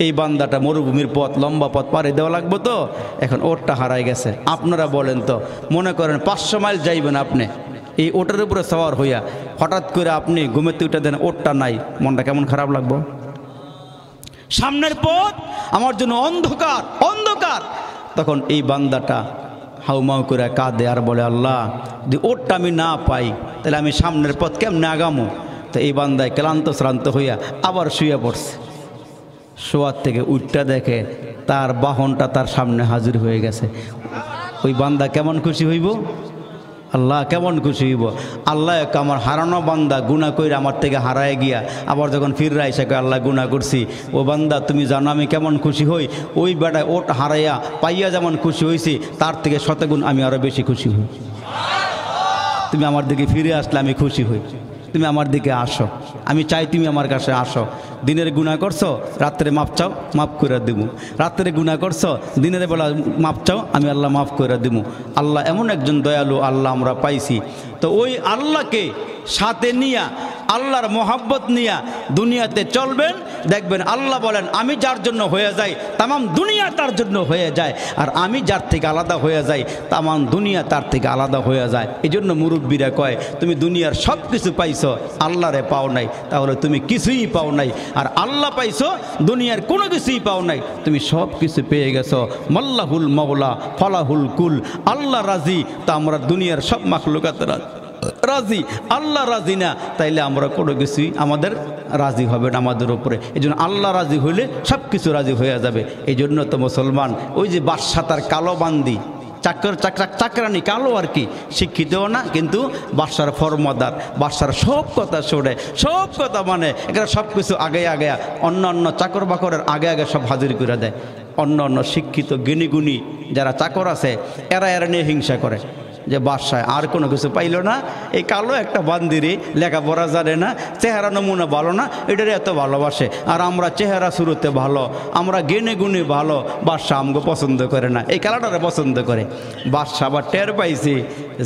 এই বান্দাটা মরুভূমির পথ, লম্বা পথ পাড়ি দেওয়া লাগবে, তো এখন ওটটা হারায় গেছে। আপনারা বলেন তো, মনে করেন 500 মাইল যাইবেন আপনি এই ওটের উপরে সওয়ার হইয়া, হঠাৎ করে আপনি ঘুমেতে উঠে দেন ওটটা নাই, মনটা কেমন খারাপ লাগবে? সামনের পথ আমার জন্য অন্ধকার অন্ধকার। তখন এই বান্দাটা হাউমাউ করে কাঁদে আর বলে, আল্লাহ যদি ওটটা আমি না পাই তাহলে আমি সামনের পথ কেমনে আগামো? তো এই বান্দায় ক্লান্ত শ্রান্ত হইয়া আবার শুয়ে পড়ছে। শোয়ার থেকে উঠটা দেখে তার বাহনটা তার সামনে হাজির হয়ে গেছে। ওই বান্দা কেমন খুশি হইব? আল্লাহ কেমন খুশি হইব? আল্লাহ আমার হারানো বান্দা গুনাহ কইরা আমার থেকে হারায় গিয়া আবার যখন ফিররা এসে কয় আল্লাহ গুনাহ করছি, ও বান্দা তুমি জানো আমি কেমন খুশি হই? ওই বেটায় ওট হারাইয়া পাইয়া যেমন খুশি হয়েছি তার থেকে শতগুণ আমি আরও বেশি খুশি হই। তুমি আমার দিকে ফিরে আসলে আমি খুশি হই। তুমি আমার দিকে আসো, আমি চাই তুমি আমার কাছে আসো। দিনের গুনাহ করছো, রাত্রে মাপ চাও, মাফ করে দেব। রাত্রে গুনাহ করছো, দিনের বেলা মাপ চাও, আমি আল্লাহ মাফ করে দেব। আল্লাহ এমন একজন দয়ালু আল্লাহ আমরা পাইছি। তো ওই আল্লাহকে সাথে নিয়া, আল্লাহর মোহাব্বত নিয়া দুনিয়াতে চলবেন, দেখবেন আল্লাহ বলেন আমি যার জন্য হয়ে যাই তামাম দুনিয়া তার জন্য হয়ে যায়, আর আমি যার থেকে আলাদা হয়ে যাই তামাম দুনিয়া তার থেকে আলাদা হয়ে যায়। এই জন্য মুরব্বীরা কয় তুমি দুনিয়ার সব কিছু পাইছো, আল্লাহরে পাও নাই, তাহলে তুমি কিছুই পাও নাই। আর আল্লাহ পাইছো, দুনিয়ার কোনো কিছুই পাও নাই, তুমি সব কিছু পেয়ে গেছো। মাল্লাহুল মাওলা ফলাহুল কুল, আল্লাহ রাজি, তা আমরা দুনিয়ার সব মাখলুকাত রাজি। আল্লাহ রাজি না তাইলে আমরা কোনো কিছুই আমাদের রাজি হবে না আমাদের উপরে। এই জন্য আল্লাহ রাজি হইলে সব কিছু রাজি হয়ে যাবে। এই জন্য তো মুসলমান ওই যে বাদশা তার কালো বান্দি, চাকরানি কালো আর কি, শিক্ষিতও না কিন্তু বাদশার ফরমাদার, বাদশার সব কথা শোনে, সব কথা মানে, এখানে সব কিছু আগে আগে অন্য অন্য চাকর বাকরের আগে আগে সব হাজির করে দেয়। অন্য অন্য শিক্ষিত জ্ঞানীগুণী যারা চাকর আছে এরা নিয়ে হিংসা করে যে বাদশায় আর কোনো কিছু পাইল না, এই কালো একটা বান্দিরে লেখাপড়া জানে না, চেহারা নমুনা ভালো না, এটার এত ভালোবাসে। আর আমরা চেহারা শুরুতে ভালো, আমরা গেনে গুণে ভালো, বাদশাহ আমাকে পছন্দ করে না, এই কালাটারে পছন্দ করে। বাদশাহ আবার টের পাইছে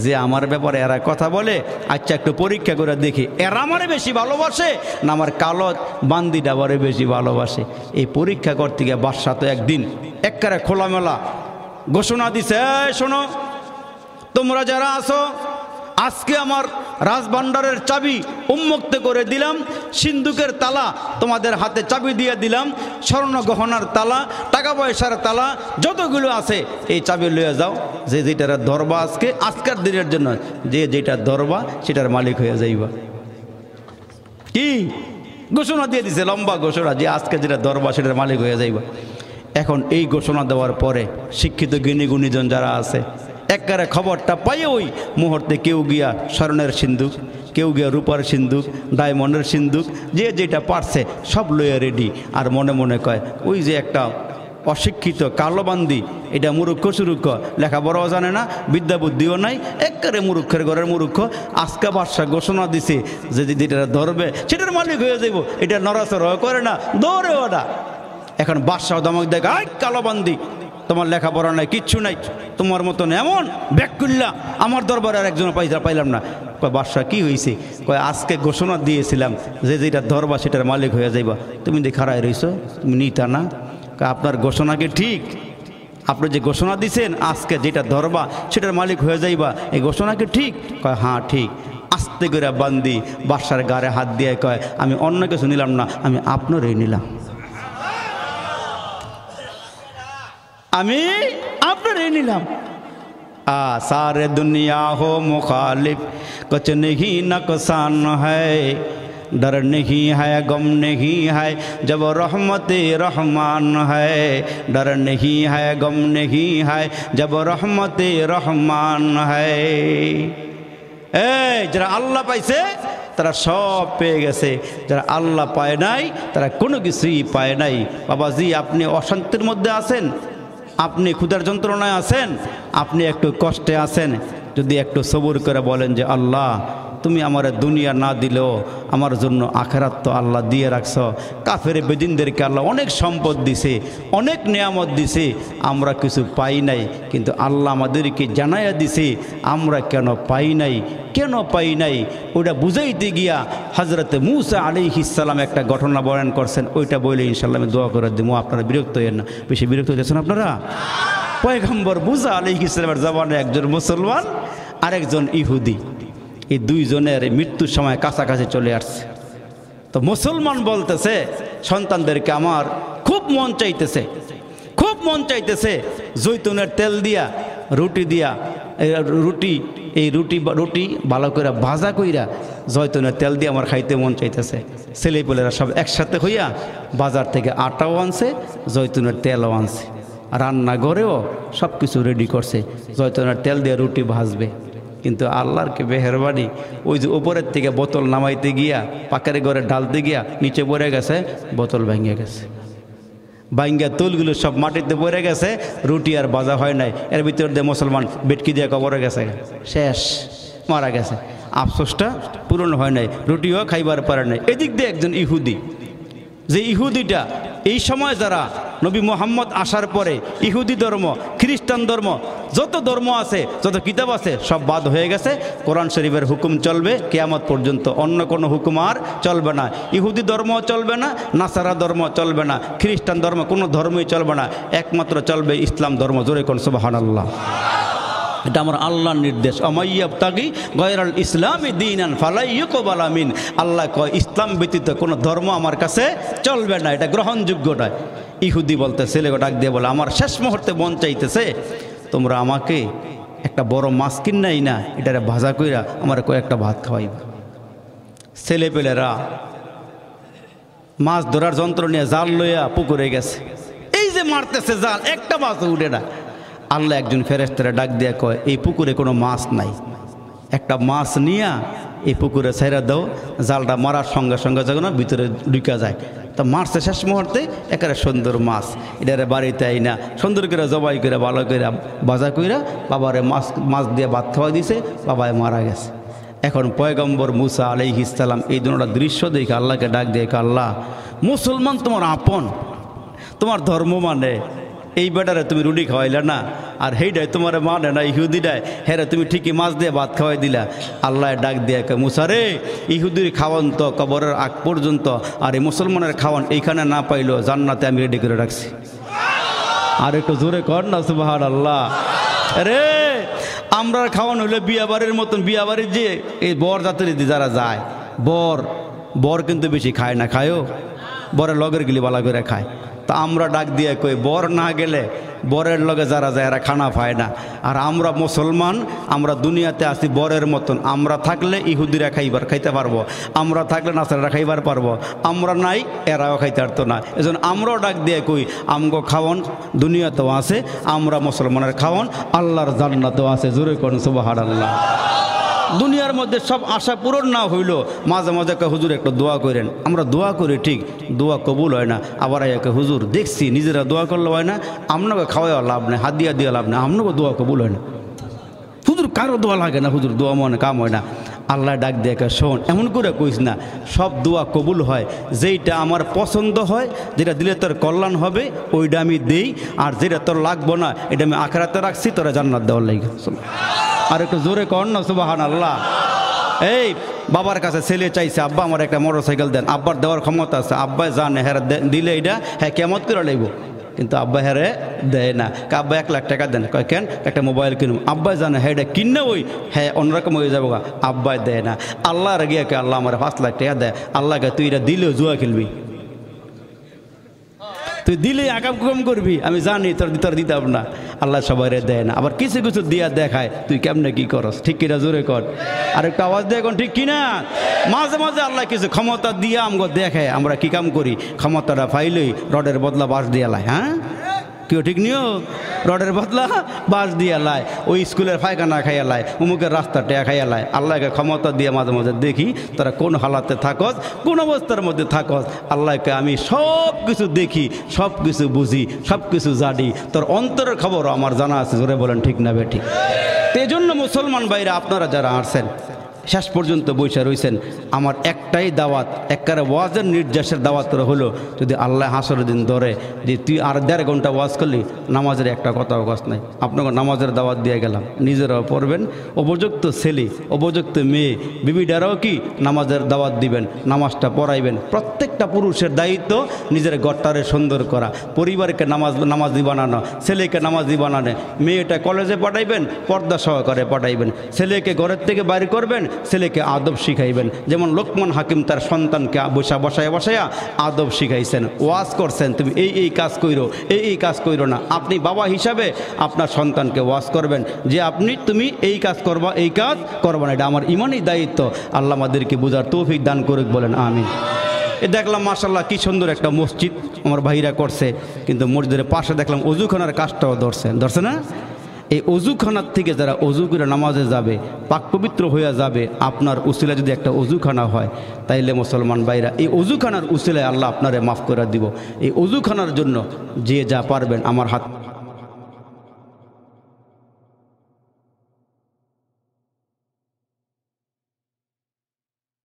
যে আমার ব্যাপারে এরা কথা বলে, আচ্ছা একটু পরীক্ষা করে দেখি এরা আমারে বেশি ভালোবাসে না আমার কালো বান্দিটা আমারে বেশি ভালোবাসে। এই পরীক্ষা করতে গিয়ে বাদশাহ তো একদিন একবারে খোলামেলা ঘোষণা দিছে, শোনো তোমরা যারা আছো, আজকে আমার রাজভাণ্ডারের চাবি উন্মুক্ত করে দিলাম, সিন্ধুকের তালা তোমাদের হাতে চাবি দিয়ে দিলাম, স্বর্ণ গহনার তালা, টাকা পয়সার তালা যতগুলো আছে এই চাবি লয়ে যাও, যে যেটার ধরবা আজকের দিনের জন্য যে যেটা ধরবা সেটার মালিক হয়ে যাইবা। কি ঘোষণা দিয়ে দিছে, লম্বা ঘোষণা, যে আজকে যেটা ধরবা সেটার মালিক হয়ে যাইবা। এখন এই ঘোষণা দেওয়ার পরে শিক্ষিত জ্ঞানী গুণীজন যারা আছে একবারে খবরটা পাই ওই মুহূর্তে কেউ গিয়া স্বর্ণের সিন্ধুক, কেউ গিয়া রূপার সিন্ধুক, ডায়মন্ডের সিন্ধুক, যে যেটা পারছে সব লইয়া রেডি। আর মনে মনে কয় ওই যে একটা অশিক্ষিত কালোবান্দি, এটা মূর্খ সুরুক্ষ, লেখাপড়াও জানে না, বিদ্যা বুদ্ধিও নাই, একবারে মূর্খের ঘরের মূর্খ। আজকে বাদশাহ ঘোষণা দিছে যে যেটা ধরবে সেটার মালিক হয়ে যাইব, এটা নড়াচড়া করে না, দৌড়ে ওটা। এখন বাদশাহ ধমক দেয়, আই কালোবান্দি, তোমার লেখাপড়া নাই, কিচ্ছু নাই, তোমার মতন এমন ব্যাক করলা, আমার দরবারে আর একজন পাইলাম না। কয় বাদশাহ কি হয়েছে? কয় আজকে ঘোষণা দিয়েছিলাম যে যেটা ধরবা সেটার মালিক হয়ে যাইবা, তুমি দেখে খাড়াই রইছো, তুমি নিতা না। কয় আপনার ঘোষণা কি ঠিক? আপনি যে ঘোষণা দিছেন আজকে যেটা ধরবা সেটার মালিক হয়ে যাইবা, এই ঘোষণা কি ঠিক? কয় হ্যাঁ ঠিক। আস্তে করে বান্দি বাদশার গায়ে হাত দিয়ে কয় আমি অন্য কিছু নিলাম না, আমি আপনারই নিলাম, আমি আপনারই নিলাম। सारे दुनिया हो मुखालिफ कुछ नहीं नुकसान है, डर नहीं है गम नहीं है जब रहमत रहमान है, डर नहीं है गम नहीं है जब रहमत रहमान है। এই যারা আল্লাহ পাইছে তারা সব পেয়ে গেছে, যারা আল্লাহ পায় নাই তারা কোনো কিছুই পায় নাই। বাবাজি, আপনি অশান্তির মধ্যে আছেন, আপনি ক্ষুধার যন্ত্রণায় আছেন, আপনি একটু কষ্টে আছেন, যদি একটু সবুর করে বলেন যে আল্লাহ তুমি আমার দুনিয়া না দিলেও আমার জন্য আখেরাত তো আল্লাহ দিয়ে রাখছ। কাফের বেদিনদেরকে আল্লাহ অনেক সম্পদ দিছে, অনেক নিয়ামত দিছে, আমরা কিছু পাই নাই, কিন্তু আল্লাহ আমাদেরকে জানাইয়া দিছে আমরা কেন পাই নাই, কেন পাই নাই ওইটা বুঝাইতে গিয়া হজরতে মুসা আলাইহিস সালাম একটা ঘটনা বর্ণনা করছেন। ওইটা বলে ইনশাআল্লাহ আমি দোয়া করে দেবো, আপনারা বিরক্ত হইয়েন না। বেশি বিরক্ত হয়েছেন আপনারা? পয়গম্বর মুসা আলাইহিস সালামের জমানে একজন মুসলমান আর একজন ইহুদি, এই দুইজনের মৃত্যুর সময় কাছাকাছি চলে আসছে। তো মুসলমান বলতেছে সন্তানদেরকে আমার খুব মন চাইতেছে, খুব মন চাইতেছে জৈতুনের তেল দিয়া রুটি দিয়া রুটি ভালো করে ভাজা কইরা জৈতুনের তেল দিয়ে আমার খাইতে মন চাইতেছে। ছেলেপেলেরা সব একসাথে হইয়া বাজার থেকে আটাও আনছে, জৈতুনের তেলও আনছে, রান্নাঘরেও সব কিছু রেডি করছে, জৈতুনের তেল দিয়ে রুটি ভাজবে। কিন্তু আল্লাহর কে মেহেরবানি, ওই যে উপরের থেকে বোতল নামাইতে গিয়া পাকারে ঘরে ঢালতে গিয়া নিচে পড়ে গেছে, বোতল ভেঙে গেছে, ভাঙ্গা তুলগুলো সব মাটিতে পড়ে গেছে, রুটি আর ভাজা হয় নাই। এর ভিতর দিয়ে মুসলমান বেটকি দিয়ে কবরে গেছে, শেষ, মারা গেছে। আফসোসটা পূরণ হয় নাই, রুটিও খাইবার পারে নাই। এদিক দিয়ে একজন ইহুদি, যে ইহুদিটা এই সময় যারা নবী মোহাম্মদ আসার পরে ইহুদি ধর্ম, খ্রিস্টান ধর্ম, যত ধর্ম আছে, যত কিতাব আছে সব বাদ হয়ে গেছে। কোরআন শরীফের হুকুম চলবে কিয়ামত পর্যন্ত, অন্য কোনো হুকুম আর চলবে না। ইহুদি ধর্ম চলবে না, নাসারা ধর্ম চলবে না, খ্রিস্টান ধর্ম কোনো ধর্মই চলবে না, একমাত্র চলবে ইসলাম ধর্ম। জোরে কোন সুবহানাল্লাহ। এটা আমার আল্লাহর নির্দেশ, আমাইয়াবতাগি গায়রাল ইসলামি দীনান ফালা ইউকবালা মিন। আল্লাহ কয় ইসলাম ব্যতীত কোনো ধর্ম আমার কাছে চলবে না, এটা গ্রহণযোগ্য নয়। ইহুদি বলতে ছেলেকে ডাক দিয়ে বলে আমার শেষ মুহূর্তে মন চাইতেছে তোমরা আমাকে একটা বড় মাছ কিনাই না, এটারে ভাজা কইরা আমার কয়েকটা ভাত খাওয়াইবা। ছেলেপেলেরা মাছ ধরার যন্ত্র নিয়ে জাল লইয়া পুকুরে গেছে, এই যে মারতেছে জাল, একটা মাছ উঠে না। আল্লাহ একজন ফেরেশতারে ডাক দিয়া কয় এই পুকুরে কোনো মাছ নাই, একটা মাছ নিয়া এই পুকুরে ছেড়ে দাও, জালটা মারার সঙ্গে সঙ্গে যখন ভিতরে ঢুকা যায়। তো মারছে শেষ মুহূর্তে একেবারে সুন্দর মাছ, এটারে বাড়িতে আইনা সুন্দর করে জবাই করে ভালো করে ভাজা কইরা বাবারে মাছ দিয়ে ভাত খাওয়া দিছে, বাবায় মারা গেছে। এখন পয়গম্বর মুসা আলাইহিস সালাম এই দুটোটা দৃশ্য দেখে আল্লাহকে ডাক দিয়ে আল্লাহ মুসলমান তোমার আপন, তোমার ধর্ম মানে, এই বেটারে তুমি রুটি খাওয়াইলা না, আর হেইডাই তোমার মানে না ইহুদিটাই, হেরে তুমি ঠিকই মাছ দিয়ে ভাত খাওয়াই দিলা। আল্লাহ ডাক দিয়ে মুসা রে, ইহুদির খাওয়ান তো কবরের আগ পর্যন্ত, আর এই মুসলমানের খাওয়ান এইখানে না পাইলো জান্নাতে আমি রেডি করে রাখছি। আর একটু জোরে কর না সুবহানাল্লাহ। রে আমরা খাওয়ান হইলে বিয়াবাড়ির মতন, বিয়াবাড়ির যে এই বর জাতের যারা যায়, বর কিন্তু বেশি খায় না, খায়ও বরের লগের গিলি বালা করে খায়। তা আমরা ডাক দিয়ে কই বর না গেলে বরের লগে যারা যায় এরা খানা পায় না। আর আমরা মুসলমান, আমরা দুনিয়াতে আছি বরের মতন, আমরা থাকলে ইহুদিরা খাইতে পারবো, আমরা থাকলে নাসারারা খাইবার পারবো, আমরা নাই এরাও খাইতে পারতো না। এজন্য আমরাও ডাক দিয়ে কই আমগো খাওয়ান দুনিয়াতেও আছে, আমরা মুসলমানের খাওয়ান আল্লাহর জান্নাতেও আছে। জোরে করুন সুবহানাল্লাহ। দুনিয়ার মধ্যে সব আশা পূরণ না হইল, মাঝে মাঝে হুজুর একটু দোয়া করেন, আমরা দোয়া করি ঠিক, দোয়া কবুল হয় না। আবার একে হুজুর দেখছি নিজেরা দোয়া করলে হয় না, আপনাকে খাওয়া লাভ নেই, হাদিয়া দেওয়া লাভ নেই, আপনাকে দোয়া কবুল হয় না। হুজুর কারো দোয়া লাগে না, হুজুর দোয়া মনে কাম হয় না। আল্লাহ ডাক দিয়ে শোন, এমন করে কইস না, সব দোয়া কবুল হয়, যেইটা আমার পছন্দ হয়, যেটা দিলে তোর কল্যাণ হবে ওইটা আমি দেই, আর যেটা তোর লাগবো না এটা আমি আখিরাতে রাখছি, তোরা জান্নাত দেওয়ার লাগে। আর একটু জোরে কর না সুবহানাল্লাহ। এই বাবার কাছে ছেলে চাইছে, আব্বা আমার একটা মোটরসাইকেল দেন, আব্বার দেওয়ার ক্ষমতা আছে, আব্বা জানে হ্যাঁ দিলে এটা হ্যাঁ কেমত করে লাগব, কিন্তু আব্বা হ্যাঁ দেয় না। আব্বা 1 লাখ টাকা দেন, কয় কেন একটা মোবাইল কিনুম, আব্বা জানে হ্যাঁ এটা কিনে ওই হ্যাঁ অন্যরকম হয়ে যাবো, আব্বাই দেয় না। আল্লাহর গিয়ে আল্লাহ আমার 5 লাখ টাকা দেয়, আল্লাহকে তুই এটা দিলেও জুয়া খেলবি, তুই দিলে আকাম কুকাম করবি, আমি জানি তোর দিতাম না। আল্লাহ সবাই দেয় না, আবার কিছু কিছু দিয়া দেখায় তুই কেমনে কি করস, ঠিক কিনা জোরে কর, আর একটা আওয়াজ দিয়ে এখন ঠিক কিনা। মাঝে মাঝে আল্লাহ কিছু ক্ষমতা দিয়া আমগো দেখায়, আমরা কি কাম করি, ক্ষমতাটা পাইলেই রডের বদলা বাস দিয়ে লাই, হ্যাঁ কেউ ঠিক নিও। রডের বদলা বাঁশ দিয়ে লায়, ওই স্কুলের পায়খানা খাইয়া লায়, অমুকের রাস্তা টেয়া খাইয়া লায়। আল্লাহকে ক্ষমতা দিয়ে মাঝে মাঝে দেখি তারা কোন হালাতে থাকস, কোন অবস্থার মধ্যে থাকস। আল্লাহকে আমি সব কিছু দেখি, সব কিছু বুঝি, সব কিছু জানি। তোর অন্তরের খবর আমার জানা আছে, জোরে বলেন ঠিক না বেঠিক? এই জন্য মুসলমান ভাইরা আপনারা যারা আসছেন শেষ পর্যন্ত বৈশা রয়েছেন, আমার একটাই দাওয়াত, একবারে ওয়াজের নির্যাসের দাওয়াত হলো, যদি আল্লাহ হাসরের দিন ধরে যে তুই আর 1.5 ঘন্টা ওয়াজ করলি, নামাজের একটা কথাও কাজ নাই। আপনাকে নামাজের দাওয়াত দিয়ে গেলাম, নিজেরাও পড়বেন, উপযুক্ত ছেলে উপযুক্ত মেয়ে বিবিডারাও কি নামাজের দাওয়াত দিবেন, নামাজটা পড়াইবেন। প্রত্যেকটা পুরুষের দায়িত্ব নিজের ঘরটারে সুন্দর করা, পরিবারকে নামাজি বানানো, ছেলেকে নামাজি বানানো, মেয়েটা কলেজে পাঠাইবেন, পর্দা সহকারে পাঠাইবেন, ছেলেকে ঘরের থেকে বাইরে করবেন, ছেলেকে আদব শিখাইবেন। যেমন লোকমান হাকিম তার সন্তানকে বসায়া আদব শিখাইছেন, ওয়াজ করছেন, তুমি এই কাজ কইরো, এই কাজ কইরো না। আপনি বাবা হিসাবে আপনার সন্তানকে ওয়াজ করবেন যে তুমি এই কাজ করবা, এই কাজ করবা না, এটা আমার ইমানই দায়িত্ব। আল্লাহ আমাদেরকে বুঝার তৌফিক দান করুক, বলেন আমিন। দেখলাম মাশাআল্লাহ কি সুন্দর একটা মসজিদ আমার ভাইরা করছে, কিন্তু মসজিদের পাশে দেখলাম অজুখানার কাজটাও ধরছে না? এই অজুখানার থেকে যারা অজু করে নামাজে যাবে, পাক পবিত্র হয়ে যাবে, আপনার উসিলা যদি একটা অজুখানা হয়, তাইলে মুসলমান ভাইরা এই অজুখানার উসিলায় আল্লাহ আপনারে মাফ করে দিব। এই অজুখানার জন্য যে যা পারবেন আমার হাত